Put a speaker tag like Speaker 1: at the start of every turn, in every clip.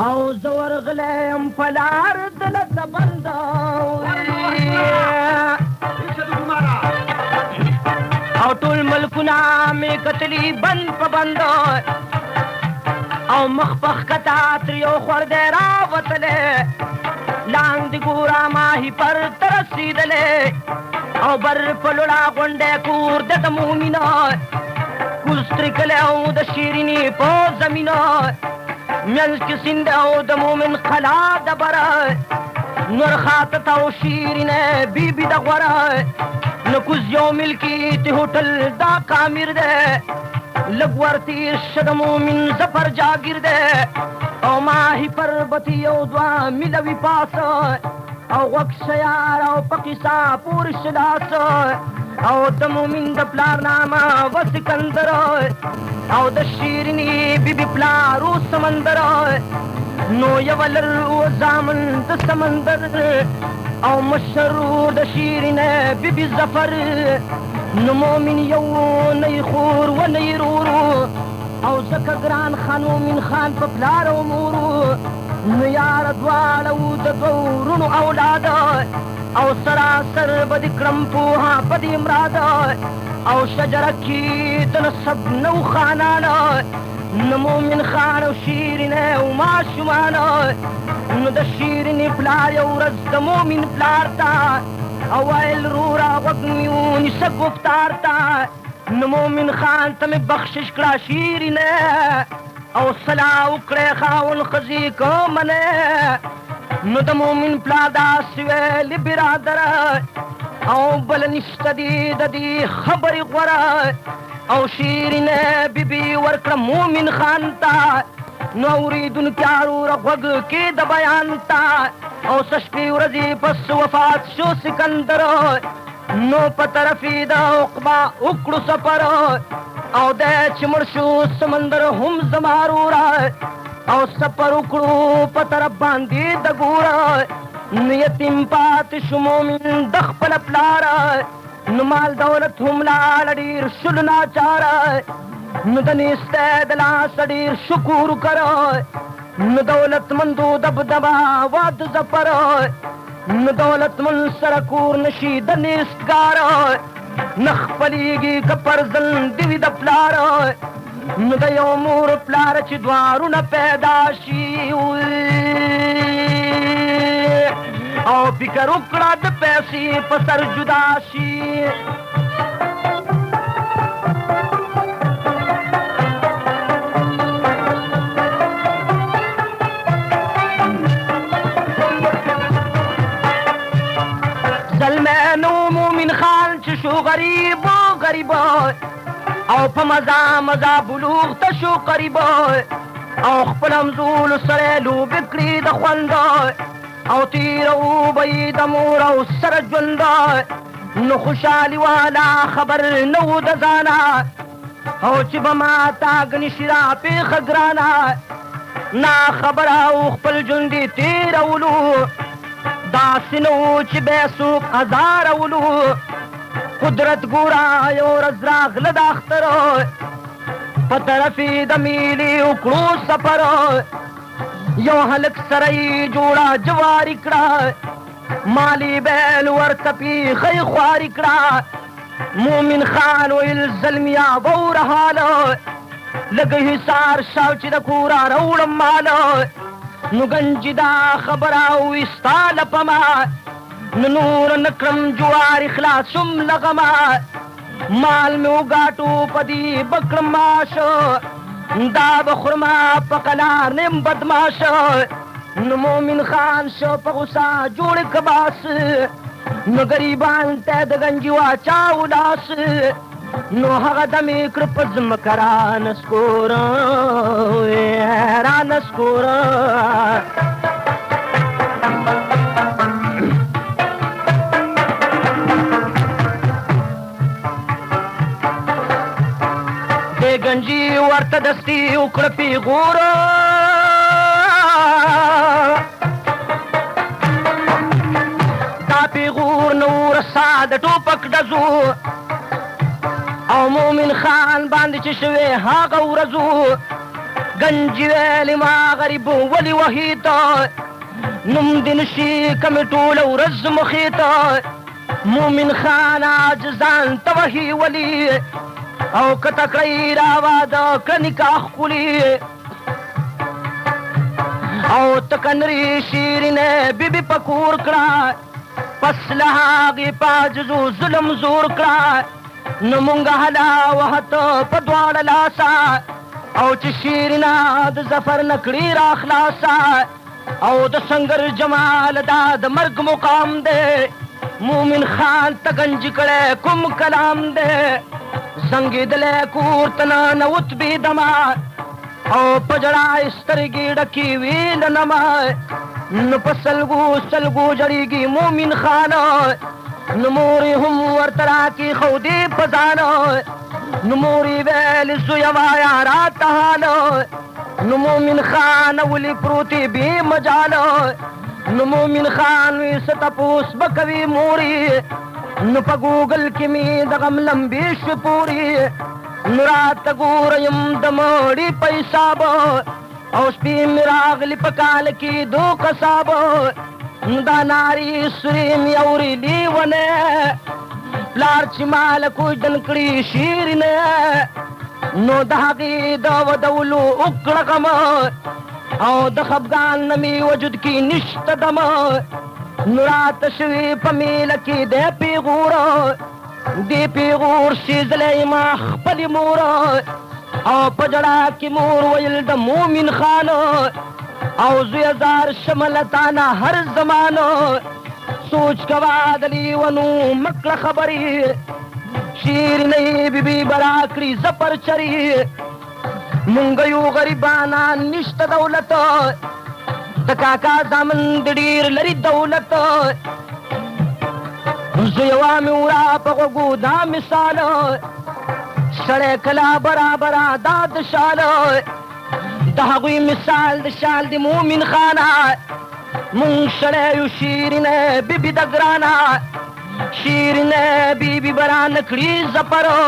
Speaker 1: او زه ورغلی یم په لار دلته بنده او ټول ملکونه مې کتلي بند په بند او مخ په ښکته تر یو خور دی راوتلی لاندې ګوره ماهي پر ته رسېدلی او بر په لوړه غونډی کور د د مومینه کوز ترې کلی او د شیرینې په زمینه منځ کې سیند او د مومن قلا ډبره نور خاطت او شیرینه بیبي د غوره نو کوز یو ملکي ته هوټل دا کامیر دی لږ ورتېر شه د مومن ظفر جاګیر دی او ماهي پربتي یو دوه میله وي پاسه او غوږ شه یار او په قیصه پورې شه لاس او د مومن د پلار نامه و سکندر او د شیرینې بیبي پلار و سمندر نو یوه لر و زامن د سمندر او مشر د شیرینې بیبي ظفر نو مومن یو نه یې خور و نه یې رور او ځکه ګران خان مومن خان په پلار او مور نو یاره دواړه و د دوو ورونو اولاد او سراسر به دې کړم پوهه په دې مراد او شجره کې د نسب نو خانان نو مومن خان او شیرینې او ماشومان نو د شیرینې پلار یو ورځ د مومن پلار ته او ویل رورا غوږ مې ونیسه گفتار ته نو مومن خان ته مې بخشش کړه شیرینې او صلاح وکړې خاون ښځې که منې نو د مومن پلار داسې ویلې برادر او بل نشته دي د دې خبرې غوره او شیرینې بیبي ورکړه مومن خان ته نو اورېدونکي اروره غوږ کې د بیان ته او څه شپې ورځې پس وفات شو سکندر نو په طرف یې د عقبه وکړو سفر او دی چې مړ شو سمندر هم زما روره او سفر وکړو په طرف باندې د ګوره نو یتیم پاتې شو مومن د خپله پلاره نو مال دولت هم لاړه ډېر شلو ناچاره نو د نیستی د لاسه ډېر شکر وکړه نو دولتمندو دبدبه واد ظفر نو دولتمند سره کور نشي د نیستګار نه خپلېږي که پرزن د وي د پلار نو د یو مور پلار چې دوارونه پیدا شي او فکر وکړه د پیسې په سر جدا شي زلمه نو مومن خان چې شو غریب غریب او په مزه مزه بلوغ ته شو قریب او خپل همزولو سره لوبې کړي د خوند او تیره به یې د مور او سره ژوند نو خوشحالي والا خبر نه و د ځانه او چې به ما تا ګنې شي را پېښه ګرانه نا خبره او خپل ژوند یې تېرولو داسې نه و چې بیا څوک ازارولو قدرت ګوره یو ورځ راغله د اختر په طرف یې د میلې وکړو سفر یو هلک سره یې جوړه جواري کړه مالي بیل ورته پیښی خواري کړه مومن خان ویل زلمیا بورهاله لږ حصار شاو چې د کوره راوړم ماله نو گنجی دا خبره وستا لپما نو نور نکرم جواری خلاص شم لغما مال میں وګاټو پدی بکرم ماش دا بخرما پقلار نیم بدماش نو مومن خان شو په غصه جوړ کباس نو غریبان ته د گنجی واچاو لاس نو هغه دمې کړ په ځمکه رانسکوره رانسکوره دې ګنجي ورته دستي وکړه پیغوره دا پیغور نو رسا د ټوپک ډزو او مومن خان باندې چې شوې هغه ورځو گنج ویلی ما غریب ولی وحیتا نم دن شی کمټول ورځ مخیتا مومن خان عاجزان توهی ولی او کتکړی راواده کنکاح کلی او تکنری شیرینه بیبی پکور کړه پس لهاغي پاجزو ظلم زور کړه نمونږ هلا وهت په دواړه لاسا او چې شیرینا د ظفر نکړی را خلاصا او د سنگر جمال دا د مرګ مقام دے مومن خان تگنج کړه کوم کلام دے زنګ دلې کور تنا نوت بي دما او پجړا استرګي ډکی ویل نما نو پسلګو سلګو جړیږي مومن خان نموري هم ورترا کی خودي پزانو نموري ویل زویا یارا تهالو نو مومن خان ولی پروتی بی مجالو نو مومن خان وی ستپوس بکوی موری نو پا گوگل کی می دغم لمبی شپوری نو رات گوریم دموڑی پیسابو او سپی مراغلی پکال کی دو قصابو دا ناری سریم یوری لیونے پلار چی مال کوش دنکڑی شیرنے نو دهغی دو دولو اکڑغم او د خفگان نمی وجود کی نشت دم نو رات شوی پمیل کی دے پیغور دی پیغور شیزلی ما خپلی مور او پجڑا کی مور ویل د مومن خانو او زویزار شملتانا ہر زمانو سوچ کوادلی ونو مکل خبری شیر نہیں بی بی براکری زپر چری منگیو غریبانا نشت دولت تکاکا زامن دڑیر لری دولت زیوامی ورا پغوگو دا مثال سڑے کلا برابرا داد شال دہغوی مثال دا شال دی مومن خانا من سڑے یو شیرین بی بی دگرانا شیرین بی بی برا نکڑی زپرو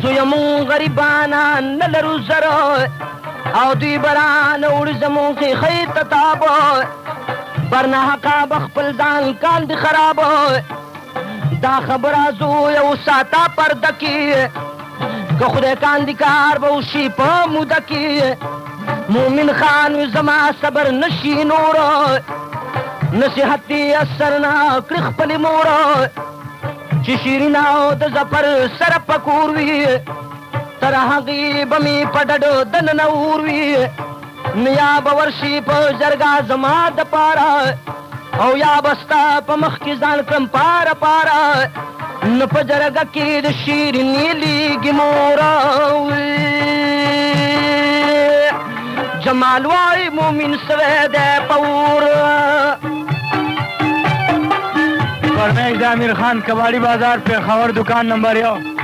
Speaker 1: زویمون غریبانا نلرو زرو او دی برا نوڑ زمون کی خیط تابو برنا حقا بخپل دان کان دی خرابو دا خبرا زویو ساتا پردکی که خود کان دی کار بوشی پا مودکی مومن خان زما صبر نشی نورو نصیحتی اثرنا کرخ پلی مورو چی شیریناو د زفر سر پکوروی ترحقی بمی پڑڑو دن نوروی نیا بورشی پا جرگا زما د پارا او یا بستا پا مخ کی زان کم پارا پارا نپ جرگا کی د شیرینی لیگی موروی جمال وائی مومن سوید پور
Speaker 2: فرمیش امیر خان کباڑی بازار پہ خبر دکان نمبر 1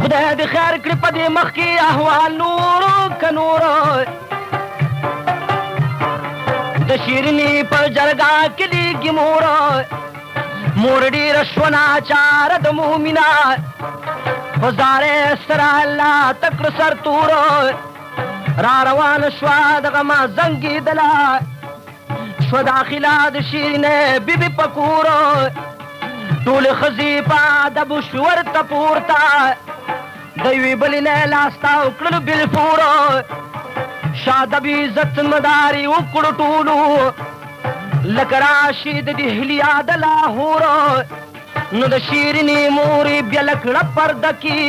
Speaker 1: خدای دی خیر کړي په دې مخ کې احوال نورو کنورو د شیرینی په جرګه کې لیږي مور ډېره شونه چاره د مومنه وزاره سره الله تکړه سر تورو را روان شوه دغه ما زنګېدله شوه داخله د شیرینې بیبي په کورو ټولې ښځې په ادب شو ورته پورته د یوې بلې نه لاس تاو کړلو بلفورو شاده بې عزت مداري وکړو ټولو لکه راشي د دهلیا د لاهورو نو د شیرینی مورې بیا لکړه پرده کې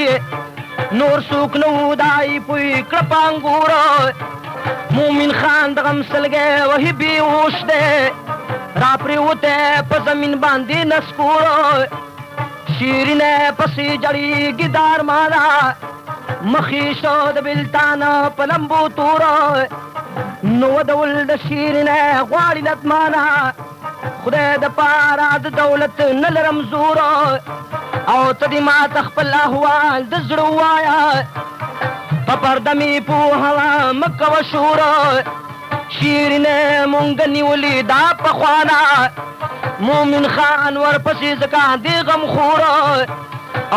Speaker 1: نور څوک نه و دای پوی کړه په انګورو مومن خان د غم سلګی وهي بېهوش دی را پرېوتی په زمین باندې نسکورو شیرینه پسې جړېږي د ارمانه مخې شو د بېلتانه په لمبو تورو نو ودول د شیرینه غواړي لتمانه خدای د پاره د دولت نه لرم زورو او ته دې ماته خپل احوال د زړه ووایه په پرده مې پوهوه مه کوه شورو شیرینه مونږ نیولې دا پخوانا مومن خان ورپسې ځکه دې غم خور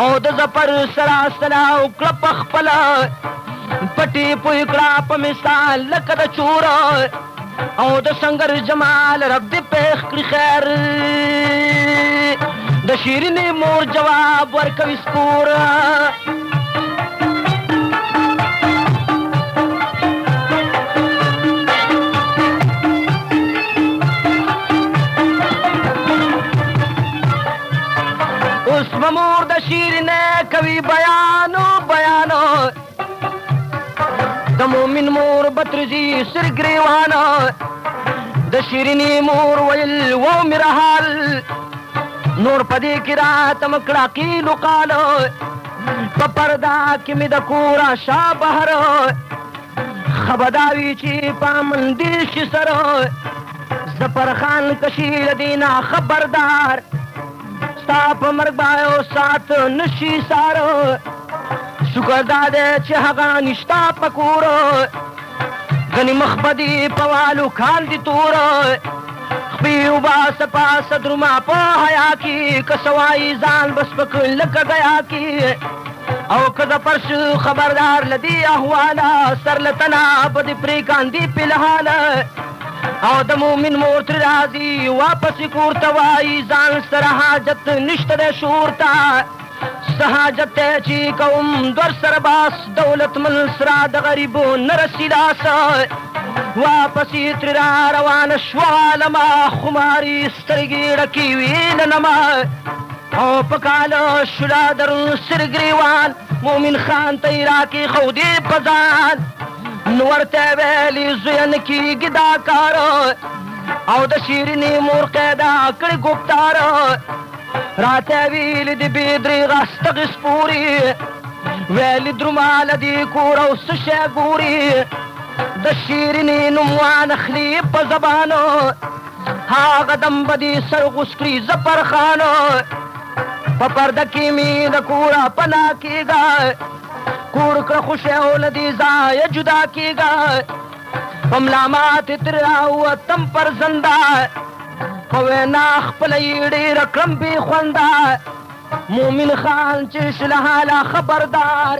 Speaker 1: او د ظفر سره سلا وکړه په خپله پټې پوی کړه په مثال لکه د چور او د سنگر جمال رب دې پېښ کړي خیر د شیرینې مور جواب ورکوي سپور اوس مور د شیرینې کوي بیانو بیانو د مومن مور بترجي سر ګریوانو د شیرینې مور ویل و میرا حال نور پدې کې راته مکړه کیلو قالو په پردا کې مې د کورا شا بهر خبرداوي چې پامن دې شي سره ظفر خان کشیل دینا خبردار ستا په مرګ باندې سات نشي سارو شکر داده چې هغه نشتا په کور غني مخبدي پوالو خان دي تور خپي وباس پاس درما په حیا کې کسوای ځان بس پک لکه گیا کې او کده پرش خبردار لدی احوالا سر لتنا بد پری کاندي په لحاله او د مومن مور تر راځي واپس کور ته وای ځان سره حاجت نشته د شورتا سحاجت چې کوم در سره باس دولت من سره د غریبو نرسیداس واپس تر روان شوالما خماري سترګې ډکې وي ننما او پکاله شلا در سرګریوان مومن خان ته راکې خودي پزان نورته ویلي زین کېږي دا کار او د شیرینې مور قیدا کړي ګفتار راته ویلي د بېدرېغه ستغې سپوري ویلي درومال دي کور او څه شی ګوري د شیرینې نوم وانخلي په زبانو هغه دم به دې سر غوس کړي ظفر خانو په پرده کې مې د کوره پناه کېږه کور کړه خوشی او له دې ځایه جدا کېږه په ملامات تر راوتم پر زنده په وینا خپله یې ډېره کړم بې خونده مومن خان چې شله حاله خبردار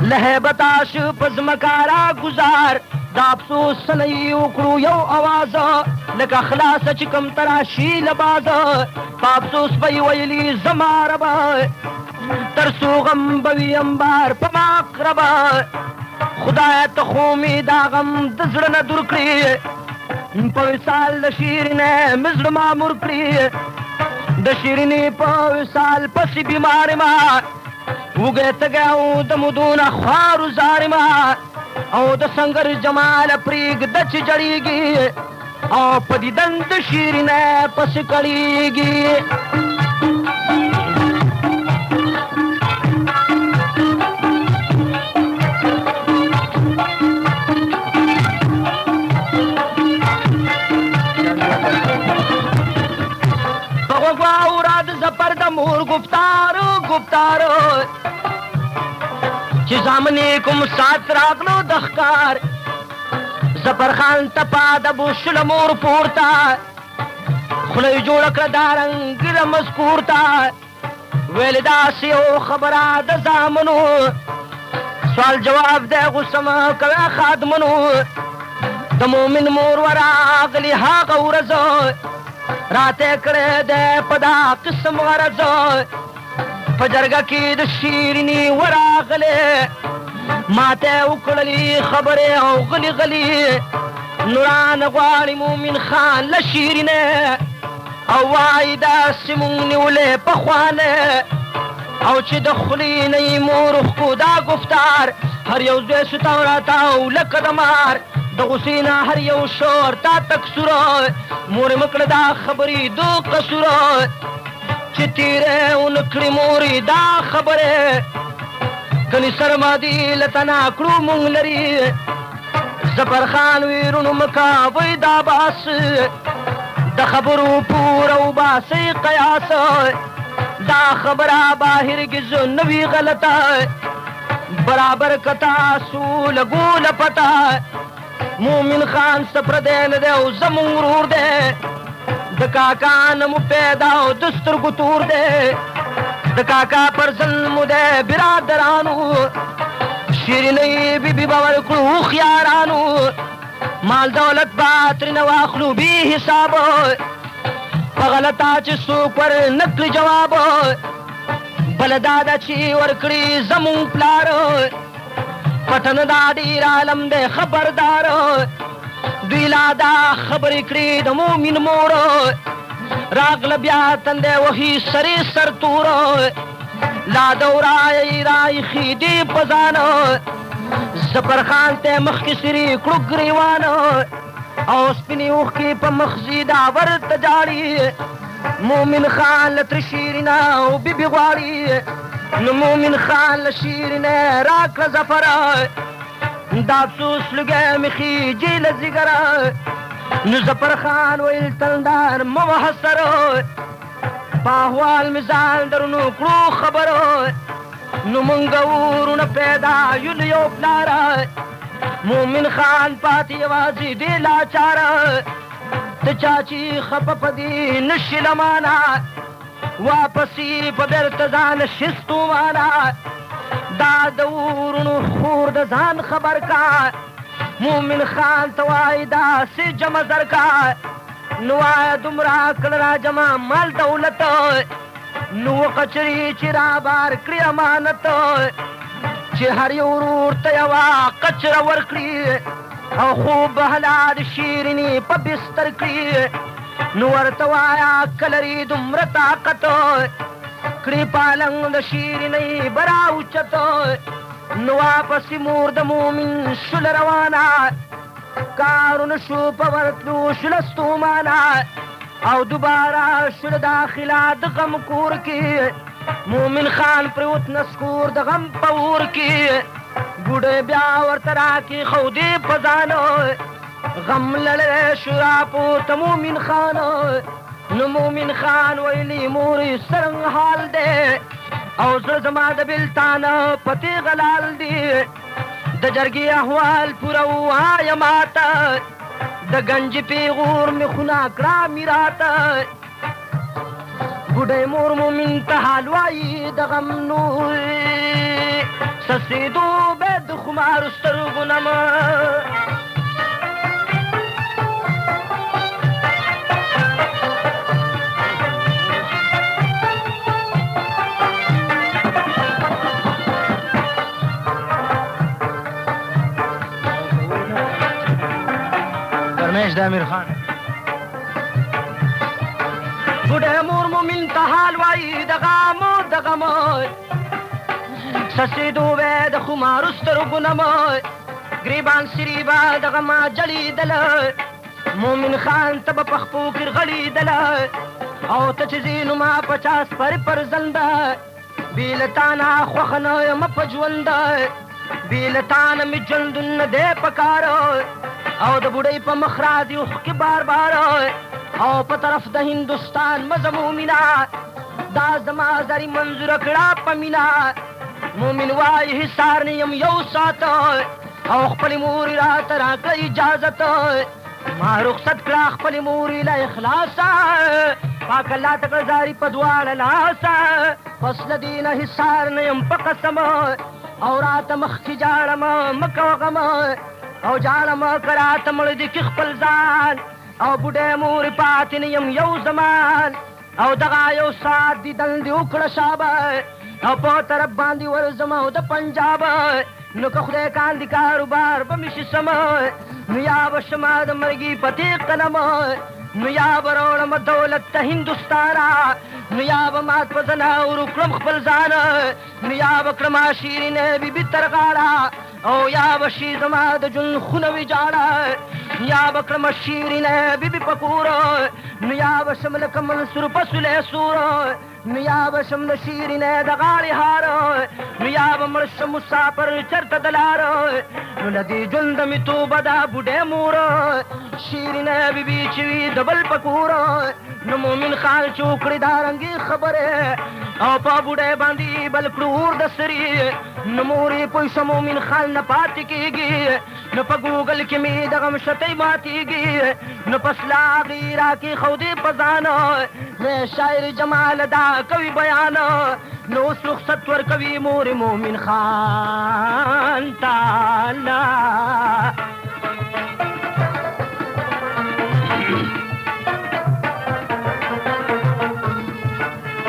Speaker 1: له هیبته شو په ځمکه راګزار د افسوس نه یې وکړو یو اوازه لکه خلاصه چې کوم تراشي له بازه په افسوس به یې ویلي زما ربه تر څو غم به وي امبار په ما اقربه خدایه ته خو مې دا غم د زړه نه دور کړي په وصال د شیرینې مې زړه مامور کړي د شیرینې په وصال پسې بیمار ما وږی تږی او د مودونه خوارو زار ما او د سنگر جمال پرېږده چې جړېږي او په دیدن د شیرینې پسې کړېږي ظفر د مور گفتارو گفتارو چې زامنې کوم سات راغلو د ښکار ظفر خان تپا د بوشل مور پورته خوله یې جوړه کړه دا رنګ مذکور ته ویل داسې یو خبره د زامنو سوال جواب دی غوسه مه کوه خادمنو د مومن مور وراغلي هغه ورځ راته کړه د پدا قسم غرض په جرګه کې د شیرینې وراغله ماته وکړلې خبره او غلي غلي نوران غواړي مومن خان له شیرینې او وای دا سیمون نیولې په خوانه او چې د خولې نه یې مور خو دا گفتار هر یو زوی ستا راتاو لکه د مار د غصې نه هر یو شور تا تکسوره مور مکړه دا خبرې دو قصوره چې تیرې ونکړې مورې دا خبرې کني سرمادي لتنا کړو مونږ لري ظفر خان ویرونو مکاوی دا باس د خبرو پوره وباسئ قیاس دا خبره باهرګز نوي غلطه برابر کتا سو لګو لپتا مومن خان سپر دی نه دی او زمون ورور دی د کاکا نه مو پیدا او د سترګو تور دی د کاکا پر ظلم دی برادرانو شیرینۍ بیبي به ورکړو هوښیارانو مال دولت به ترېنه واخلو بې حسابه په غلطه چې څوک ور نه کړي جواب بله دا ده چې ورکړي زمونږ پلار پټن دا ډېر عالم دی خبردار دوی لا دا خبرې کړي د مومن مور راغله بیا تندی وهي سرې سرتور لا دورایي رایخي دې په ځان زفرخان ته مخکې سري کړو ګریوان او سپینې اوښکې په مخزي دا ورته جاړي مومن خان له تر شیرینه او بیبي غواړي نو مومن خان له شیرینه راکړه زفره دا افسوس لږی مې خیجي له ځیګره نو زفرخان ویل تلدار مه وهه سره په احوال مې ځان درنو کړو خبرو نو مونږ ورونه پیدا یو له یو پلاره مومن خان پاتې یوازې دې لاچاره ته چا چې خفه په دې نشي له مانه واپسې په بېرته ځان شستو مانه دا د ورونو خور د ځان خبر کا مومن خان ته وایي داسې جمع زر کا نو وایه دومره کړه را جمع مال دولت نو کچري چې را بار کړي امانت چې هر یو ورور ته یوه کچره ورکړي او خوب هلا د شیریني په بستر کړي نو ورته وایه که لري دومره طاقت کړي پالنګ د شیرینۍ به راوچت نو واپسې مور د مومن شوله روانه کارونه شو په ورتلو شوله ستومانه او دوباره شوله داخله د غم کور کې مومن خان پروت نسکور د غم په اور کې بوډۍ بیا ورته راکې خودې په ځانو غم لړلی شو راپورته مومن خان نو مومن خان ویلي مورې څرنګه حال دی او زه زما د بېلتانه په تېغه لال دی د جرګې احوال پوره ووایه ماته د گنج پیغور مې خونه کړه میراته بوډۍ مور مومن ته حال وایي د غم نور سسېدو به د خمارو سترګو نمه
Speaker 2: د امیر خان
Speaker 1: بوډۍ مور مومن ته حال وایي د غمو د غمو سسېدو به د خمارو سترګو نمه ګریبان سري به د غمه جړېدله مومن خان ته به په خپو کې غړېدله او ته چې ځې نو ما 50 پر زنده بې له تا نه خوښه نه یم په ژونده بې له تا نه مې ژوندون نه دی په کار او د بوډۍ په مخ راځي اوښکې بار بار او په طرف د هندوستان مزه مومنه دا زما زري منظوره کړه په مینه مومن وایي حصار نه یم یو ساعت او خپلې مورې راته راکړه اجازت ما رخصت کړه خپلې مورې له اخلاصه پاک الله ته کړه زاري په دواړه لاسه پس له دې نه حصار نه یم په قسم او راته مخکې جاړم مه کوه غم او جاړم که راته مړ دي کې خپل ځان او بوډۍ مورې پاتې نه یم یو زمان او دغه یو ساعت دیدل دې وکړه شابه او په طرف باندې ورځم او د پنجاب نو که خدای کاندي کاروبار به مې شي سم نو یا به شمه د مرګي په دې قلم نو یا به راوړم دولت ته هندوستانه نو یا به مات په زناورو کړم خپل ځان نو یا به کړم شیرینې بیبي تر غاړه او یا به شي زما د ژوند خونه ویجاړه یا به کړم شیرینې بیبي په کور نو یا به شم لکه منصور په سولی سور نو یا به شم د شیرینې د غاړې هار نو یا به مړ شم مسافر چرته د لار نو له دې ژونده مې توبه ده بوډۍ مور شیرینې بیبي چې وي د بل په کور نو مومن خان چې وکړې دا رنګې خبرې او په بوډۍ باندې بل کړو اور د سري نو مورې پوه شه مومن خان نه پاتې کېږي نو په ګوګل کې مې دغه مشتۍ ماتېږي نو په سلاغي راکې خودې په ځان مې شاعر جمال دا کوي بیان نو اوس رخصت ورکوي مور مومن خان تعالی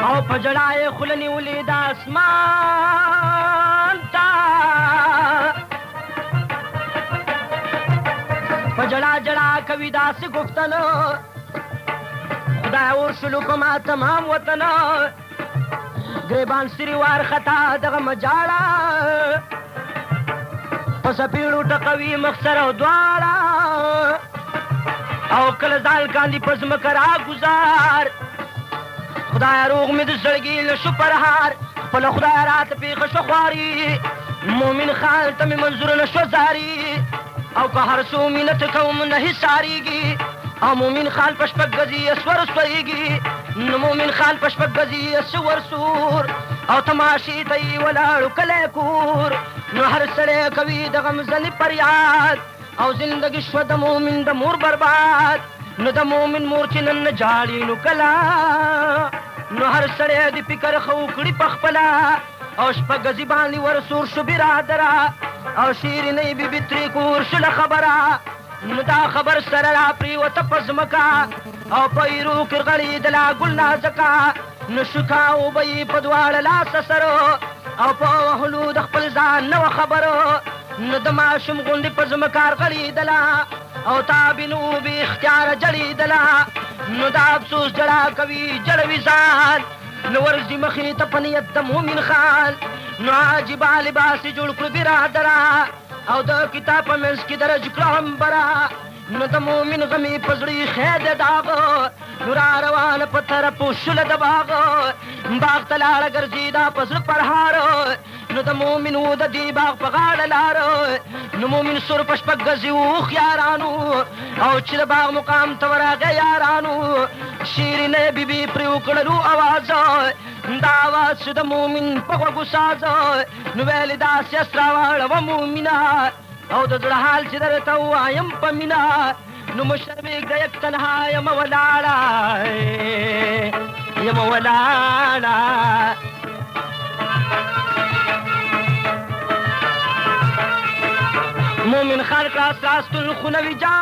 Speaker 1: او په جړا یې خوله نیولې د اسمان ته په جړا جړا کوي داسې گفتنه خدای ورشلو په ما تمام وطن ګریبان سری وار خطا دغه مجاړه په سپیړو ټکوي مخسر او دواړه او کله ځان کاندي په ځمکه راګوزار خدای روغ مې د زړګي له شو پرهار خپله خدای راته پېښه شو خواري مومن خان ته مې منظور نه شو زاري او که هر څو مینت کوم نه حسارېږي او مومن خان په شپږ ګزي اسور سورېږي نو مومن خان په شپږ ګزي اسور سور او تماشې ته یې ولاړو کلی کور نو هر سړی کوي د غمزنې فریاد او زندګي شوه د مومن د مور برباد نو د مومن مور چې نن نه جاړي نو کله نو هر سړی د فکر خو کړي په خپله او شپږ ګزي باندې ورسور شو برادره او شیرینۍ بیبي ترې کور شله خبره نو دا خبر سره را پرېوته په ځمکه او په ایرو کې غړېدله ګل نازکه نو شوکه اوبه یې په دواړه لاسه سرو او په وهلو د خپل ځان نه وه خبرو نو د ماشوم غوندې په ځمکه غړېدله او تابینو بې اختیاره جړېدله نو دا افسوس جړا کوي جړوي ځان نو ورځي مخې ته په نیت د مومن خان نو عجیبه لباس یې جوړ کړو برادره او د کتاب په منځ کې درج کړه همبره نو د مومن غمې په زړه یې خیر د داغه نو را روانه په طرف شوله د باغه باغ ته لاړه ګرځېده په زړه پرهاره نو د مومن و د دې باغ په غاړه لاره نو مومن سور په شپږ ګزي و هوښیارانو او چې د باغ مقام ته ورغی یارانو شیرینۍ بیبي پرې وکړلو اواز دا اواز چې د مومن په غوږو ساز نو ویلې داسې اس راواړوه مومنه او د زړه حال چې درته ووایم په مینه نو مشرمېږده یک تنها یم ولاړه یم ولاړه مومن خان کړه ساستون خونه ویجاړه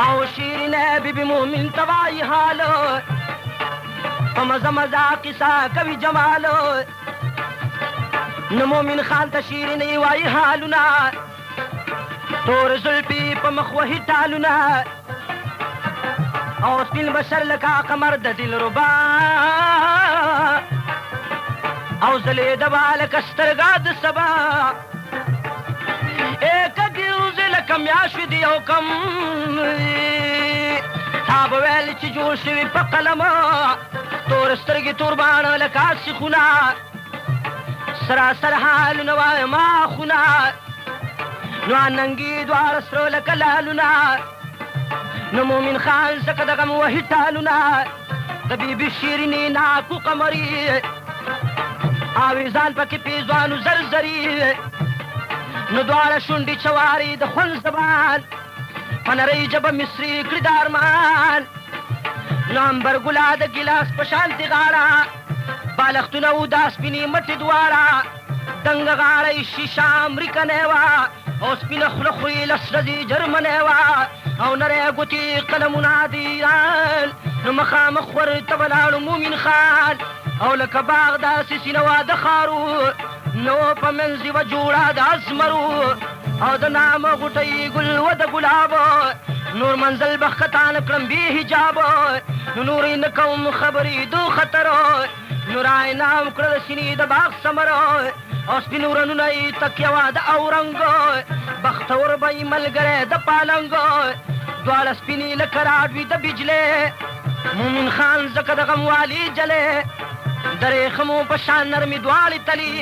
Speaker 1: او شیرینۍ بیبي مومن ته وایي حال په مزه مزه قصه کوي جمالو نو مومن خان ته شیرینۍ وایي حالونه تور زلفې په مخ وهي ټالونه او سپین بشر لکه قمر د دلربا او ځلېده به لکه سترګه د سبا کږې روزې لکه میاشتې دي او کم تا به ویل چې جوړ شوي په قلم تور سترګې تور باڼه لکه سیخونه سراسر حالونه وایم آخونه نو ننګي دواړه سره لکه لالونه نو مومن خان ځکه د غم وهي ټالونه د بیبي شیرینې ناکو قمري آویزان پکې پیزوانو زرزري نو دواړه شونډې چوارې د خوند زبان په نرۍ ژبه مصري کړي د ارمان نو امبر ګلا د ګیلاس په شانتې غاړه بالښتونه و دا سپینې مټې دواړه دنګه غاړه یې شیشه امریکنۍ وه او سپینه خوله خو یې لس ورځې جرمنۍ وه او نری ګوتې قلمونه د ایران نو مخامخ ورته ولاړو مومن خان او لکه باغ داسې سینه وه د خارو نو په منځ یوه جوړه د ازمرو او د نامه غوټۍ ګل و د ګلابو نور منزل به ښکته نه کړم بې حجابو نو نورې نه کوم خبرې دو خطرو نو را انعام کړه د سینې د باغ ثمرو او سپینو رنونه یې تکیه وه د اورنګو بختور به یې ملګری د پالنګو دواړه سپینې لکه راډوي د بجلې مومن خان ځکه د غموالي جلې د ریخمو په شان نرمې دواړې تلي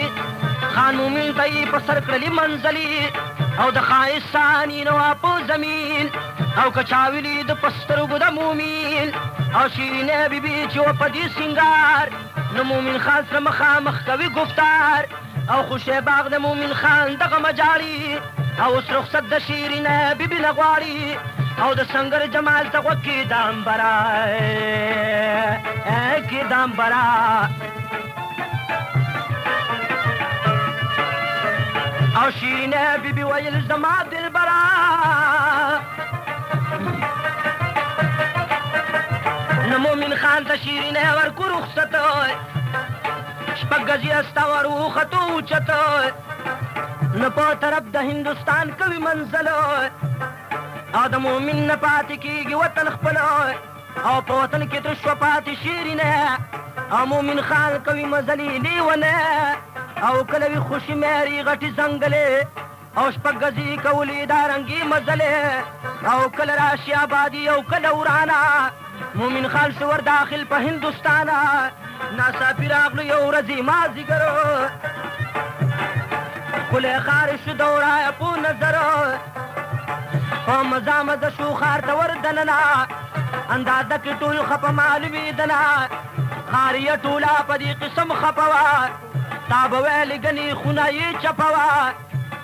Speaker 1: خان مومن ته یې په سر کړلي منزلي او د خایستانی نو په زمین او کچاویلی د پسترګو د مومین او شیرینه بیبي چې و په دې سنگار نو مومن خان سره مخامخ کوي گفتار او خوشه باغ د مومن خان دغه مجاری او اوس رخصت د شیرینه بیبي نه غواړي او د سنگر جمال ته غوږ کې دامبرا کې دامبرا او شیرینه بیبي ویل زما دلبرا نو مومن خان ته شیرینه ورکو رخصت شپږ ګزي استا وروختو اوچت نو په طرف د هندوستان کوي منزل او د مومن نه پاتې کېږي وطن خپل او په وطن کې تر شوه پاتې شیرینه او مومن خان کوي مزلې لیونه او کله وي خوشي مېري غټې ځنګلې او شپږ ګزي کولې دا رنګي مزلې او کله راشي آبادي او کله ورانه مومن خان شو ور داخل په هندوستان ناڅاپي راغلو یو ورځې مازدیګرو ښکلی ښار شو دورایه په نظر په مزه مزه شو ښار ته ور دننه اندازه کې ټول خپه معلومېدله ښار یې ټوله په دې قسم خپه وه تا به ویلې ګنې خونه یې چپه وه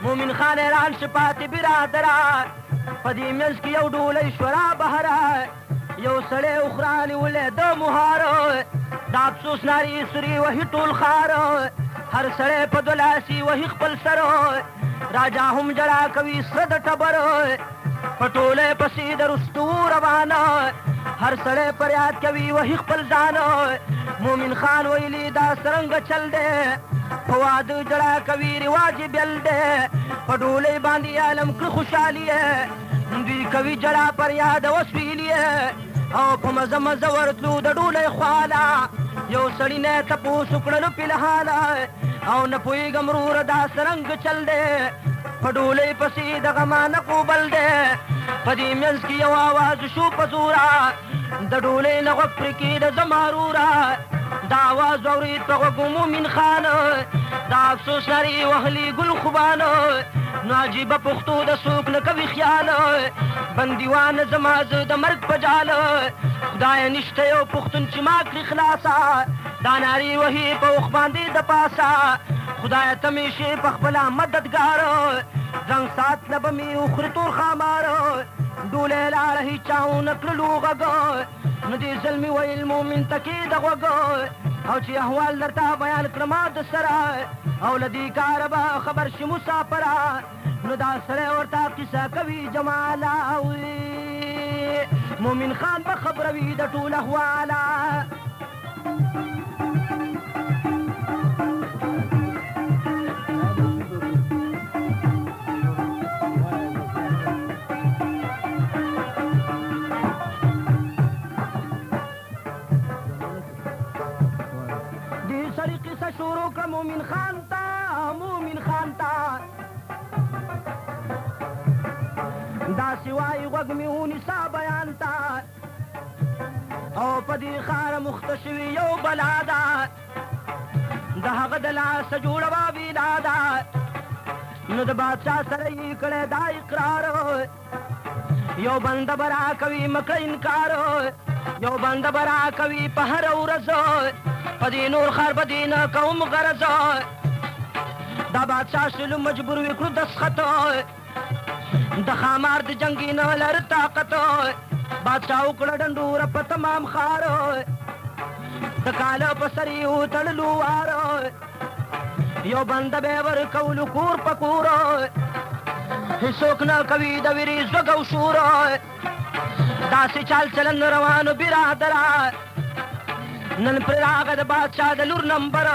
Speaker 1: مومن خان حیران شو پاتې برادره په دې منځ کې یو ډولۍ شوه بهره یو سړی اخرا نیولی د مهارو د افسوس نارې سورې وهي ټول ښار هر سړی په دو لاسي وهي خپل سر راجا هم جړا کوي سره د ټبر په ټولی پسې د رستو روانه هر سړی فریاد کوي وهي خپل ځان مومن خان ویلي دا څرنګه چل دی په واده جړا کوي رواج بیل دی په ډولۍ باندې عالم کړه خوشحالي دوی کوي جړا فریاد وسویلي او په مزه مزه ورتلو د ډولۍ خواله یو سړي نه تپوس وکړلو فلحاله او نه پوهېږم وروره دا څرنګه چل دی په ډولۍ پسې دغه مانه قوبل دی په دې منځ کې یو آواز شو په زوره د ډولۍ نه غوږ پرې کېده زما وروره دا آواز واورېد په غوږو مومن خان دا افسوس لري وهلي ګل خوبان نو عجیبه پښتو د څوک نه کوي خیال بندیوان زما زه د مرګ په جال خدایه نشته یو پښتون چې ما کړي خلاصه دا نارې وهي په اوښ باندې د پاسه خدایه ته مې شې په خپله مددګار زنګ سات نه به مې وخوري تور خامار ډولۍ لاړه هېچا ونه کړلو غږ نو دې ځل مې ویل مومن ته کېده غوږ او چې احوال درته بیان کړم د سره او له دې کاره به خبر شي مسافره نو دا سړی ورته قصه کوي جماله مومن خان به خبروي د ټول احواله شروع کا مومن خان تا دا سوای غوږ مې ونیسا بیان تا او په دې ښار مخته شوي یو بلا ده د هغه د لاسه جوړه وابیدا ده نو د بادشاه سره یې کړی دا اقرار یو بنده به راکوي مکړه انکار یو بنده به راکوي په هره ورځ په دې نور ښار به دې نه کوم غرض دا بادشاه شلو مجبور وي کړو دسخط د ښامار د جنګي نه لر طاقت بادشاه وکړه ډنډوره په تمام ښار د کاله په سر یې وتړلو وار یو بنده به یې ورکولو کور په کور هېڅوک نه کوي د ویرې زوږ او شور داسې چال چلن روانو برادره نن پرې راغی د بادشاه د لور نمبر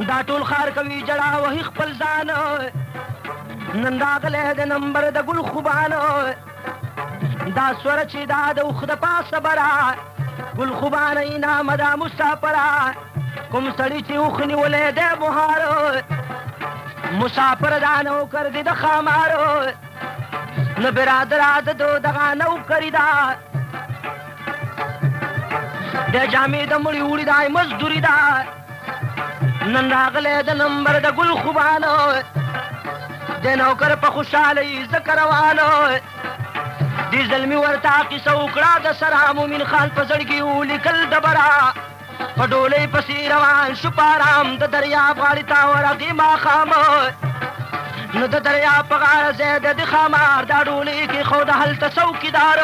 Speaker 1: دا ټول ښار کوي جړا وهي خپل ځان نن راغلی د نمبر د ګل خوبان دا سوره چې دا د اوښ د پاسه بره ګل خوبانه انعامه دا مسافره کوم سړي چې اوښ نیولی دی بهار مسافر دا نوکر دی د ښامارو نه برادره د دو دغه نوکري ده د جامې د مړي وړي دی مزدوري ده نن راغلی د نمبر د ګل خوبانو د نوکر په خوشحالۍ ځکه روانو دې زلمي ورته کیسه وکړه د سره مومن خان په زړګي ولیکل ډبره په ډولۍ پسې روان شو په ارام د دریاب غاړې ته ورغی ماښام نو د دریاب په غاړه ځای د خامار دا ډولۍ کېښوده هلته څوکیدار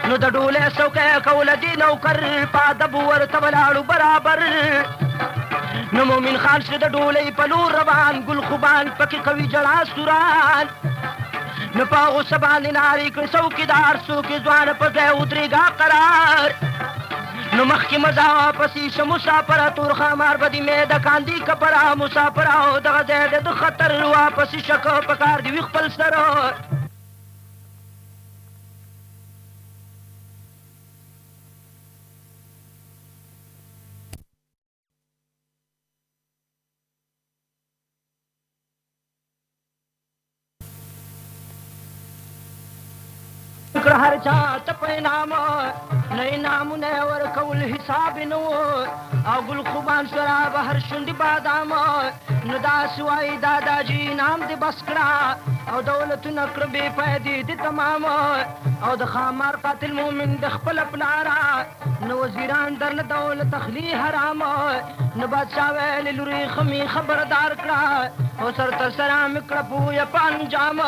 Speaker 1: نو د ډولۍ څوکۍ کوله دې نوکر په ادب ورته ولاړو برابر نو مومن خان چې د ډولۍ په لور روان ګل خوبان پکې کوي ژړا سوران نو په غوسه باندې نارې کړې څوکیدار څوک یې ځوانه په ځای ودرېږه قرار نو مخکې مزه واپسې شه مسافره تور خامار به دې میده کاندي کپره مسافره او دغه ځای د خطر واپسې شکه په کار دې وي خپل سره هر چا ته په انعام نه انعامونه ورکول حساب نه و او ګل خوبان شراب هر شونډې بادام نو داسې وایي داداجي انعام دې بس کړه او دولتونه کړه بې فایدې دې تمام او د خامار قاتل مومن د خپله پلاره نو وزیران درله دولت اخلي حرام نو بادشاه ویلې لورې خمي خبردار کړه او سر تر سره مې کړه پویه په انجام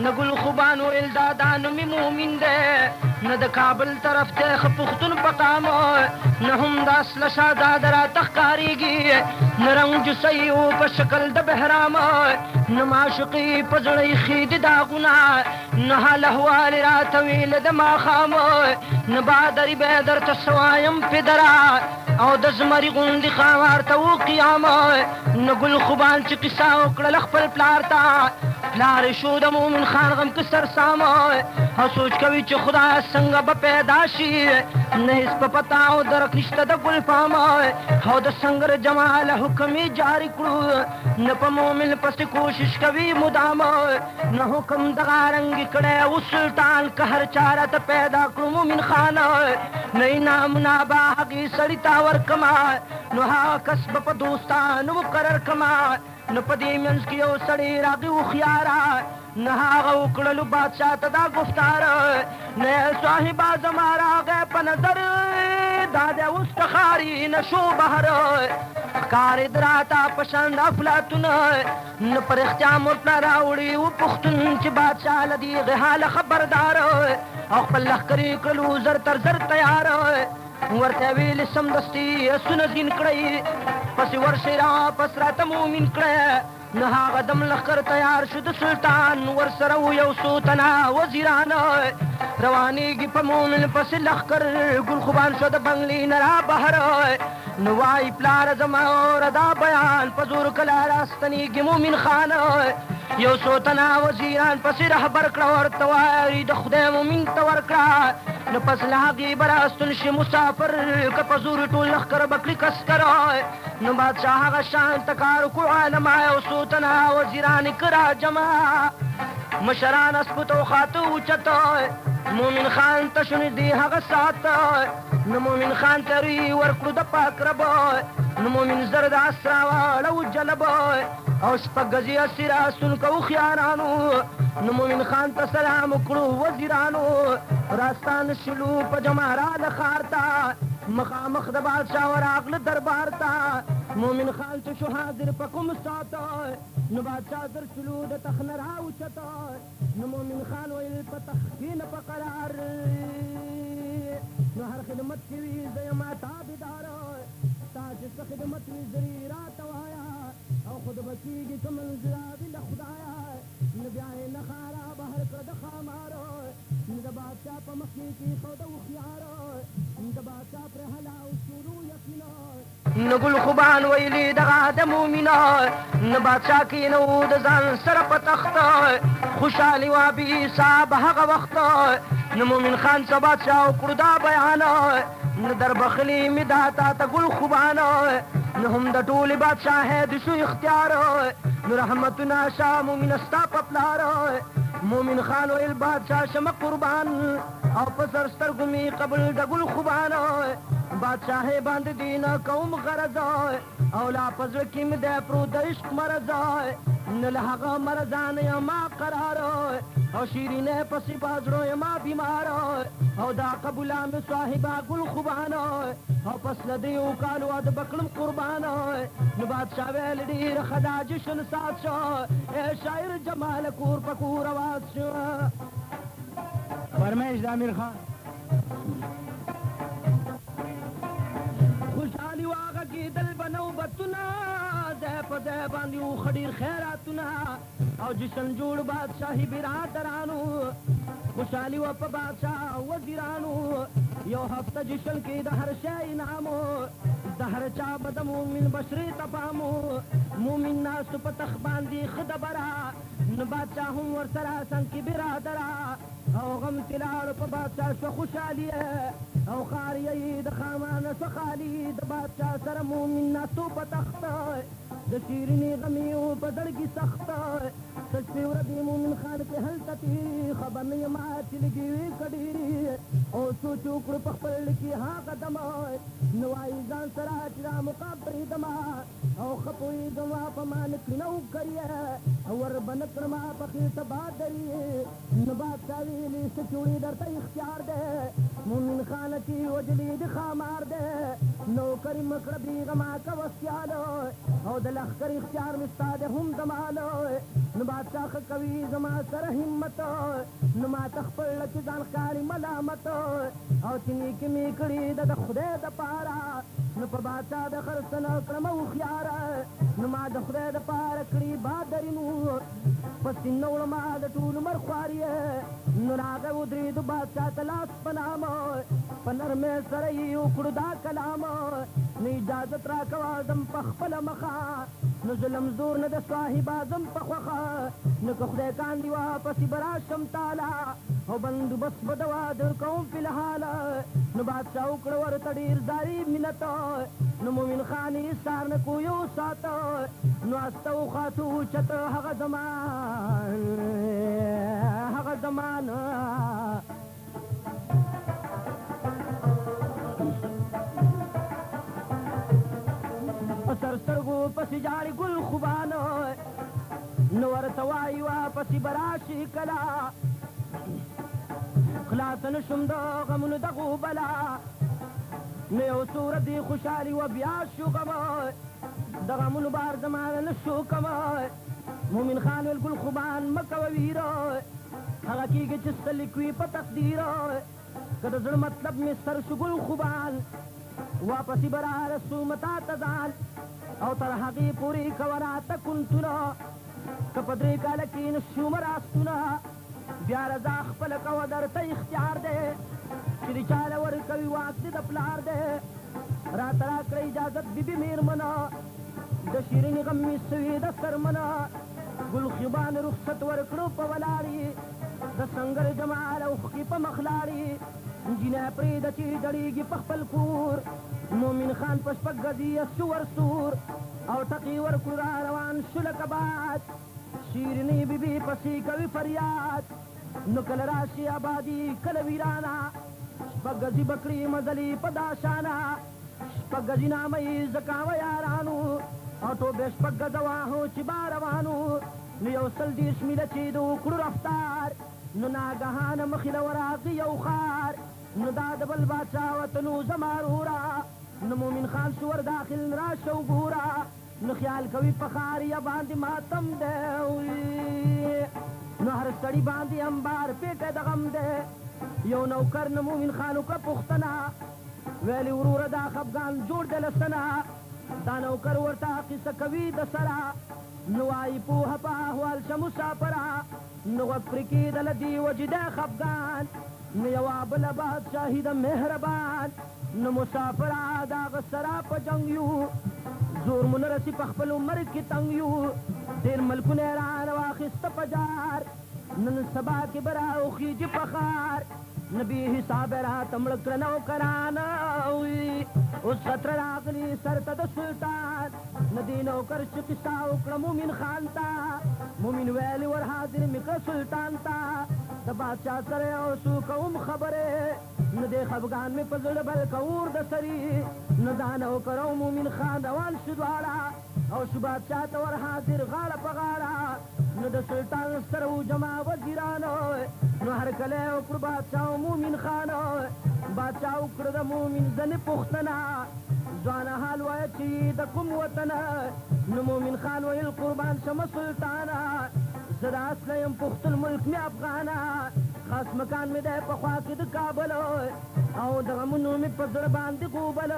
Speaker 1: نه ګل خوبان ویل دادا نو مې مومن دی نه د کابل طرف ته ښه پښتون په قام نه هم د اصله شهزاده راته ښکارېږي نه رنګ جوسۍ و په شکل د بهرام نه معشوقي په زړه ایښي د داغونه نه حال احوال یې راته ویله د ماښام نه بادري به یې درته څه وایم پدره او د زمري غوندې خاوار ته و قیام نه ګل خوبان چې قصه وکړله خپل پلار ته پلار یې شو د مومن خان غم کې سرسام او سوچ کوي چې خدا څنګه به پیدا شي نه هېڅ په پته او درک نشته د ګل فام او د سنګر جمال حکم یې جاري کړو نه په مومن پسې کوشش کوي مدام نه حکم دغه رنګ کړی و سلطان که هر چا راته پیدا کړو مومن خان نه انعام نه به هغې سړي ته ورکما نو هغه کس به په دوستانو مقرر کما نو په دې منځ کې یو سړی راغی هوښیاره نه هغه وکړلو بادشاه ته دا گفتار نه صاحبه زما راغی په نظر دا دی اوس تخاري نه شو بهر ښکارېد راته په شان د افلاطون نه په رښتیا مرته راوړي و پښتون چې بادشاه له دې حاله خبردار او خپل لښکر یې کړلو زر تر زر تیار ورته ویلې سمدستي اسونه زین کړئ پسې ورشئ را پس راته مومن کړئ نه هغه دم لښکر تیار شو د سلطان ورسره و یو څو تنه وزیران روانېږي په مومن پسې لښکر ګل خوبان شو د بنګلې نه را بهر نو وایي پلاره زما اوره دا بیان په زور کله راستنېږي مومن خان یو څو تنه وزیران پسې رهبر کړه ورته وایي د خدای مومن ته ورکړه نو پس له هغې به راستون شي مسافر که په زور ټول لښکر به کړي کسکر نو بادشاه هغه شان ته کار وکړو عالمه یو څو تنه وزیران یې که راجمع مشران اسپوته وخاته اوچته مومن خان ته شو نږدې هغه ساعت نو مومن خان ته روی ورکړو د پاک رب نو مومن زر د اسرا واړه و جلب او شپږ ګزي اسیر آسون که هوښیارانو نو مومن خان ته سلام وکړو وزیرانو راستان شلو په جمع راله ښار ته مخامخ د بادشاه وراغله دربار ته مومن خان چې شو حاضر په کوم ساعت نو بادشاه زر شلو د تخ نه راوچته نو مومن خان ویل په تخ کښېنه په قرار نو هر خدمت کې وي زه یما تابعدار ستا چې څه خدمت وي زرې راته وایه او خود به کېږي که منزله وي له خدایه نو بیا یې نښه را بهر کړه د ښامار نو د بادشاه په مخ کې کېښوده هوښیار د بادشاه پرې هله او شروع یقینا نو ګل خوبان ویلي دغه د مومنه نو بادشاه کېنو د ځان سره په تخت خوشحالي وه بې حساب هغه وخت نو مومن خان څه بادشاه وکړو دا بیان نو در بخلي مې دا تا ته ګل خوبان نو هم د ټولې بادشاهۍ د شو اختیار نو رحمتونه شاه مومنه ستا په پلار مومن خان ویل بادشاه شمه قربان او په سر سترګو مې قبول د ګل خوبان بادشاهۍ باندې دینه کوم غرض او لا په زړه کې مې دی پروت د عشق مرض نه له هغه مرزان یما قرار او شیرینه پسې بازړو یما بیمار او دا قبوله مې صاحبه ګل خوبان او پس له دریو کالو د بکړم قربان نو بادشاه ویل ډېر ښه دا جشن سات شو شاعر جمال کور په کور آواز شو
Speaker 2: فرمایش د امیر خان
Speaker 1: خوشحالي واغه کېدل به نوبتونه ځای په ځای باندې وخ ډېر خیراتونه او جشن جوړ بادشاهي برادرانو خوشحالي وه په بادشاه وزیرانو یو هفته جشن کې د هر شی انعامو د هر چا به د مومن بشرې ته پامو مومن ناستو په تخ باندې ښه دبره نو بادشاه هم ورسره څنګ کې برادره او غم تلاړ په بادشاه شو خوشحالي او ښار یې د خامانه څه خالي د بادشاه سره مومن ناستو په تخته د شیرینې غمې و په زړګي سخته سج پې ورځې مومن خان کې هلته تېرې خبر نه یم چې لږې وې که ډېرې او سوچ وکړو په خپل کې هغه دمه نو وایي ځان سره چې را مقابرېدمه او ښه پوهېږم په ما نه کړي نه وکړې او ور به نه کړمه په خېټه بادري نو بادشاه ویلې څه چې وړې درته اختیار دی مومن خانه چې وجلې د خامار دی نوکري مه کړه بېغمه کوه سیاله او د لښکر اختیار مې ستا دی هم زماله نو بادشاه ښه کوي زما سره همت نو ما ته خپل چې ځان ښکاري ملامت او چې نیکي مې کړي د خدای دپاره نو په بادشاه د خرڅ نه کړم هوښیاره نو ما د خدای دپاره کړي بادري نور پسې نه وړمه د ټول عمر خوار یې نو راغی ودرېد بادشاه ته لاس په نامه په نرمۍ سره یې وکړو دا کلام نو اجازت راکوه ځم په خپله مخه نو ظلم زور نه د صاحب اعظم په خوښه نو که خدای کاندي وه پسې به راشم تاله او بندوبست به د واده کوم فلحاله نو بادشاه وکړه ورته ډېر زاري منت نو مومن خان یې سار نه کویو ساته نو استه وخاتو اوچت هغه زمان سر سترګو پسې جاړي ګل خوبان نو ورته وایي وا پسې به راشي کله خلاص نه شم د غمونو دغو بلا نو یو څو ورځې خوشحالي وه بیا شو غمه د غمونو بار زمانه نه شو کمه مومن خان ویل ګل خوبان مه کوه ویره هغه کېږي چې څه لیکوي په تقدیره که د زړه مطلب مې سر شو ګل خوبان واپسې به را رسوم تا ته ځان او تر هغې پورې کوه راته کونتونه که په درې کاله کې نه شومه راستونه بیا رضا خپله کوه درته اختیار دی چې د چا له ورکوي واک دې د پلار دی راته راکړه اجازت بیبي مېرمنه د شیرینې غم مې سوي د سرمنه ګل خوبان رخصت ورکړو په ولاړې د سنګر جمال اوښکې په مخ لاړې نجینه پرېږده چې ډړېږي په خپل کور مومن خان په شپږ ګزي شو ورسور او ټقې ورکړو را روان شو لکه باد شیرینې بیبي پسې کوي فریاد نو کله راشي آبادي کله ویرانه شپږ ګزي بکړي مزلې په دا شانه شپږ ګزي نامه یې زکاوه یارانو او ټوبې شپږ ګزه واهو چې با روانو نو یو سل دېرش میله چې د وکړو رفتار نو ناګهانه مخې له ورغی یو ښار نو دا د بل باچا وطنو زما رورا نو مومن خان شو ور داخل راشه وګوره نو خیال کوي په ښار یا باندې ماتم دی نو هر سړي باندې امبار پیټه د غم دی یو نوکر نه مومن خان وکړه پوښتنه ویلې وروره دا خفګان جوړ دی له سنه دا نوکر ورته قصه کوي د سره نو وایي پوهه په احوال شه مسافره نو غوږ پرې کېدله دې وجې دی خفګان نو یوه بله بادشاهي د مهربان نو مسافره د هغه سره په جنګ یو زور مو نه رسي په خپل عمر کې تنګ یو ډېر ملکونه یې رانه واخیسته په جار نن سبا کې به راوخیږي په ښار نه بې حسابه راته مړه کړه نوکران اوس خطره راغلي سر ته د سلطان نه دې نوکر چې قصه وکړه مومن خان ته مومن ویلې ور حاضر مې کړه سلطان ته د بادشاه سره یو څو کوم خبرې نه دې خفګان مې په زړه بل که اور د سري نه دا نوکر او مومن خان روان شو دواړه او شو بادشاہ ته ور حاضر غاړه په غاړه نو د سلطان سره و جما وزیرانو نو هر کله وکړ بادشاہ مومن خان بادشاہ وکړ د مومن ځنې پوښتنه ځوانه حال وایه چې د کوم وطن نو مومن خان ویل قربان شمه سلطانه زه د اصله یم پښتون ملک مې افغانه خاص مکان مې دی په خوا کې د کابل او د غمونو مې په زړه باندې غوبل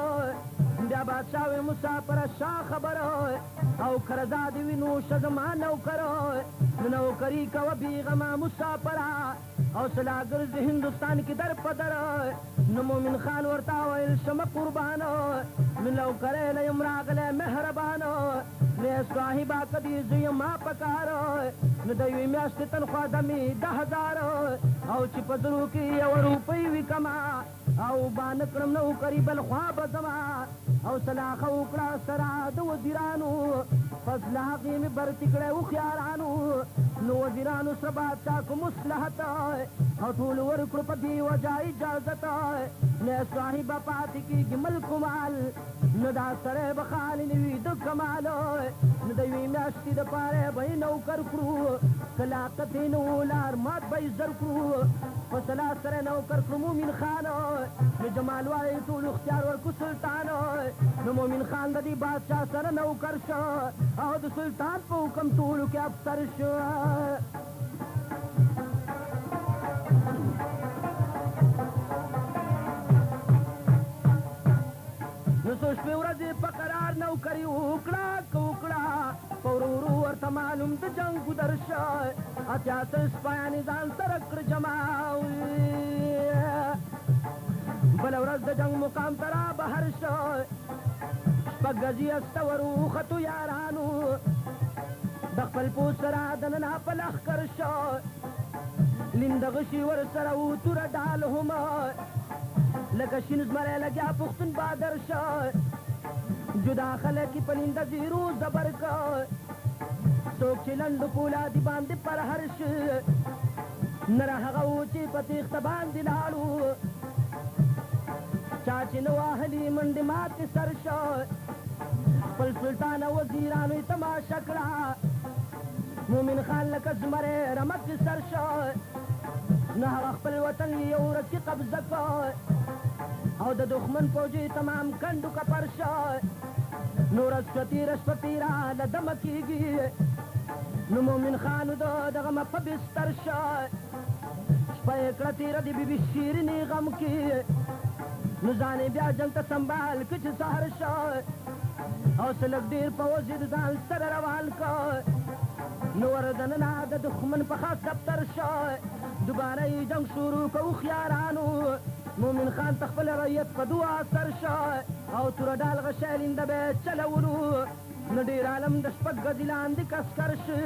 Speaker 1: بیا بادشاه وی مسافره شا خبره او کرزا دې وي نو شه زما نوکره نو نوکري کوه بېغمه مسافره او سلا ګرځي هندوستان کې در په در نو مومن خان ورته ویل شمه قربانو نو نوکری له یم راغلی مهربانو نه صاحبه کدي زه یم ما پکارو نو د یوې میاشتې تنخوا د مې 10,000 او چې په زرو کې یوه روپۍ وي کما او بانه کړم نوکري بل خوا به ځما او سلاخه وکړه سره د وزیرانو پس له هغې مې برتي کړی هوښیارانو نو وزیرانو سره بادشاه کو مصلحت او ټول ورکړو په دې وجه اجازت نه صاحبه پاتې کېږي ملک مال نو دا سړی به خالي نه وي د کمالو نو د یوې میاشتې دپاره به یې نوکر کړو که لاقت یې نه و لار مات به یې زر کړو په سلا سره نوکر کړو مومن خان نو جمال وایي ټول اختیار ورکړو سلطانو نو مومن خان د دې بادشاه سره نوکر شو او د سلطان په حکم ټولو کې افسر شو نو څو شپې ورځې په قرار نوکري وکړه که وکړه په ورو ورو ورته معلوم د جنګ ګودر شو اتیا سل سپیانې ځان سره کړ جمع بله ورځ د جنګ مقام ته را بهر شو شپږ ګزي استه ور وختو یارانو د خپل پوست سره دننه په لښکر شو لنده غشي ور سره و توره ډال هم لکه شین زمری لګیا پښتون بادر شو جدا خلک په لنده زیرو زبر کو څوک چې لنډو پولادي باندې پر هر شي نه را هغه و چې په تیښته باندې لاړو چا چې نه واهلي منډې ماتې سر شو خپل سلطان او وزیرانو یې تماشه کړه مومن خان لکه زمری رمت سر شو نه هغه خپل وطن یو ورځ کې قبضه کو او د دښمن فوجي تمام کنډو کپر شو نو ورځ شوه تېره شپه تېره له دمه کېږي نو مومن خان د غمه په بستر شو شپه یې کړه تېره د بي بي شیرینې غم کې نو ځان یې بیا جنګ ته سنبال که چې سهر شو او څه لږ ډېر پوځ یې د ځان سره روان کو نو ور دننه د دښمن په خاص دفتر شو دوباره یې جنګ شروع کو هوښیارانو مومن خان ته خپل رعیت په دعا سر شو او توره ډال غشی لنده به یې چلولو نو ډېر عالم د شپږ ګزي لاندې کسکر شو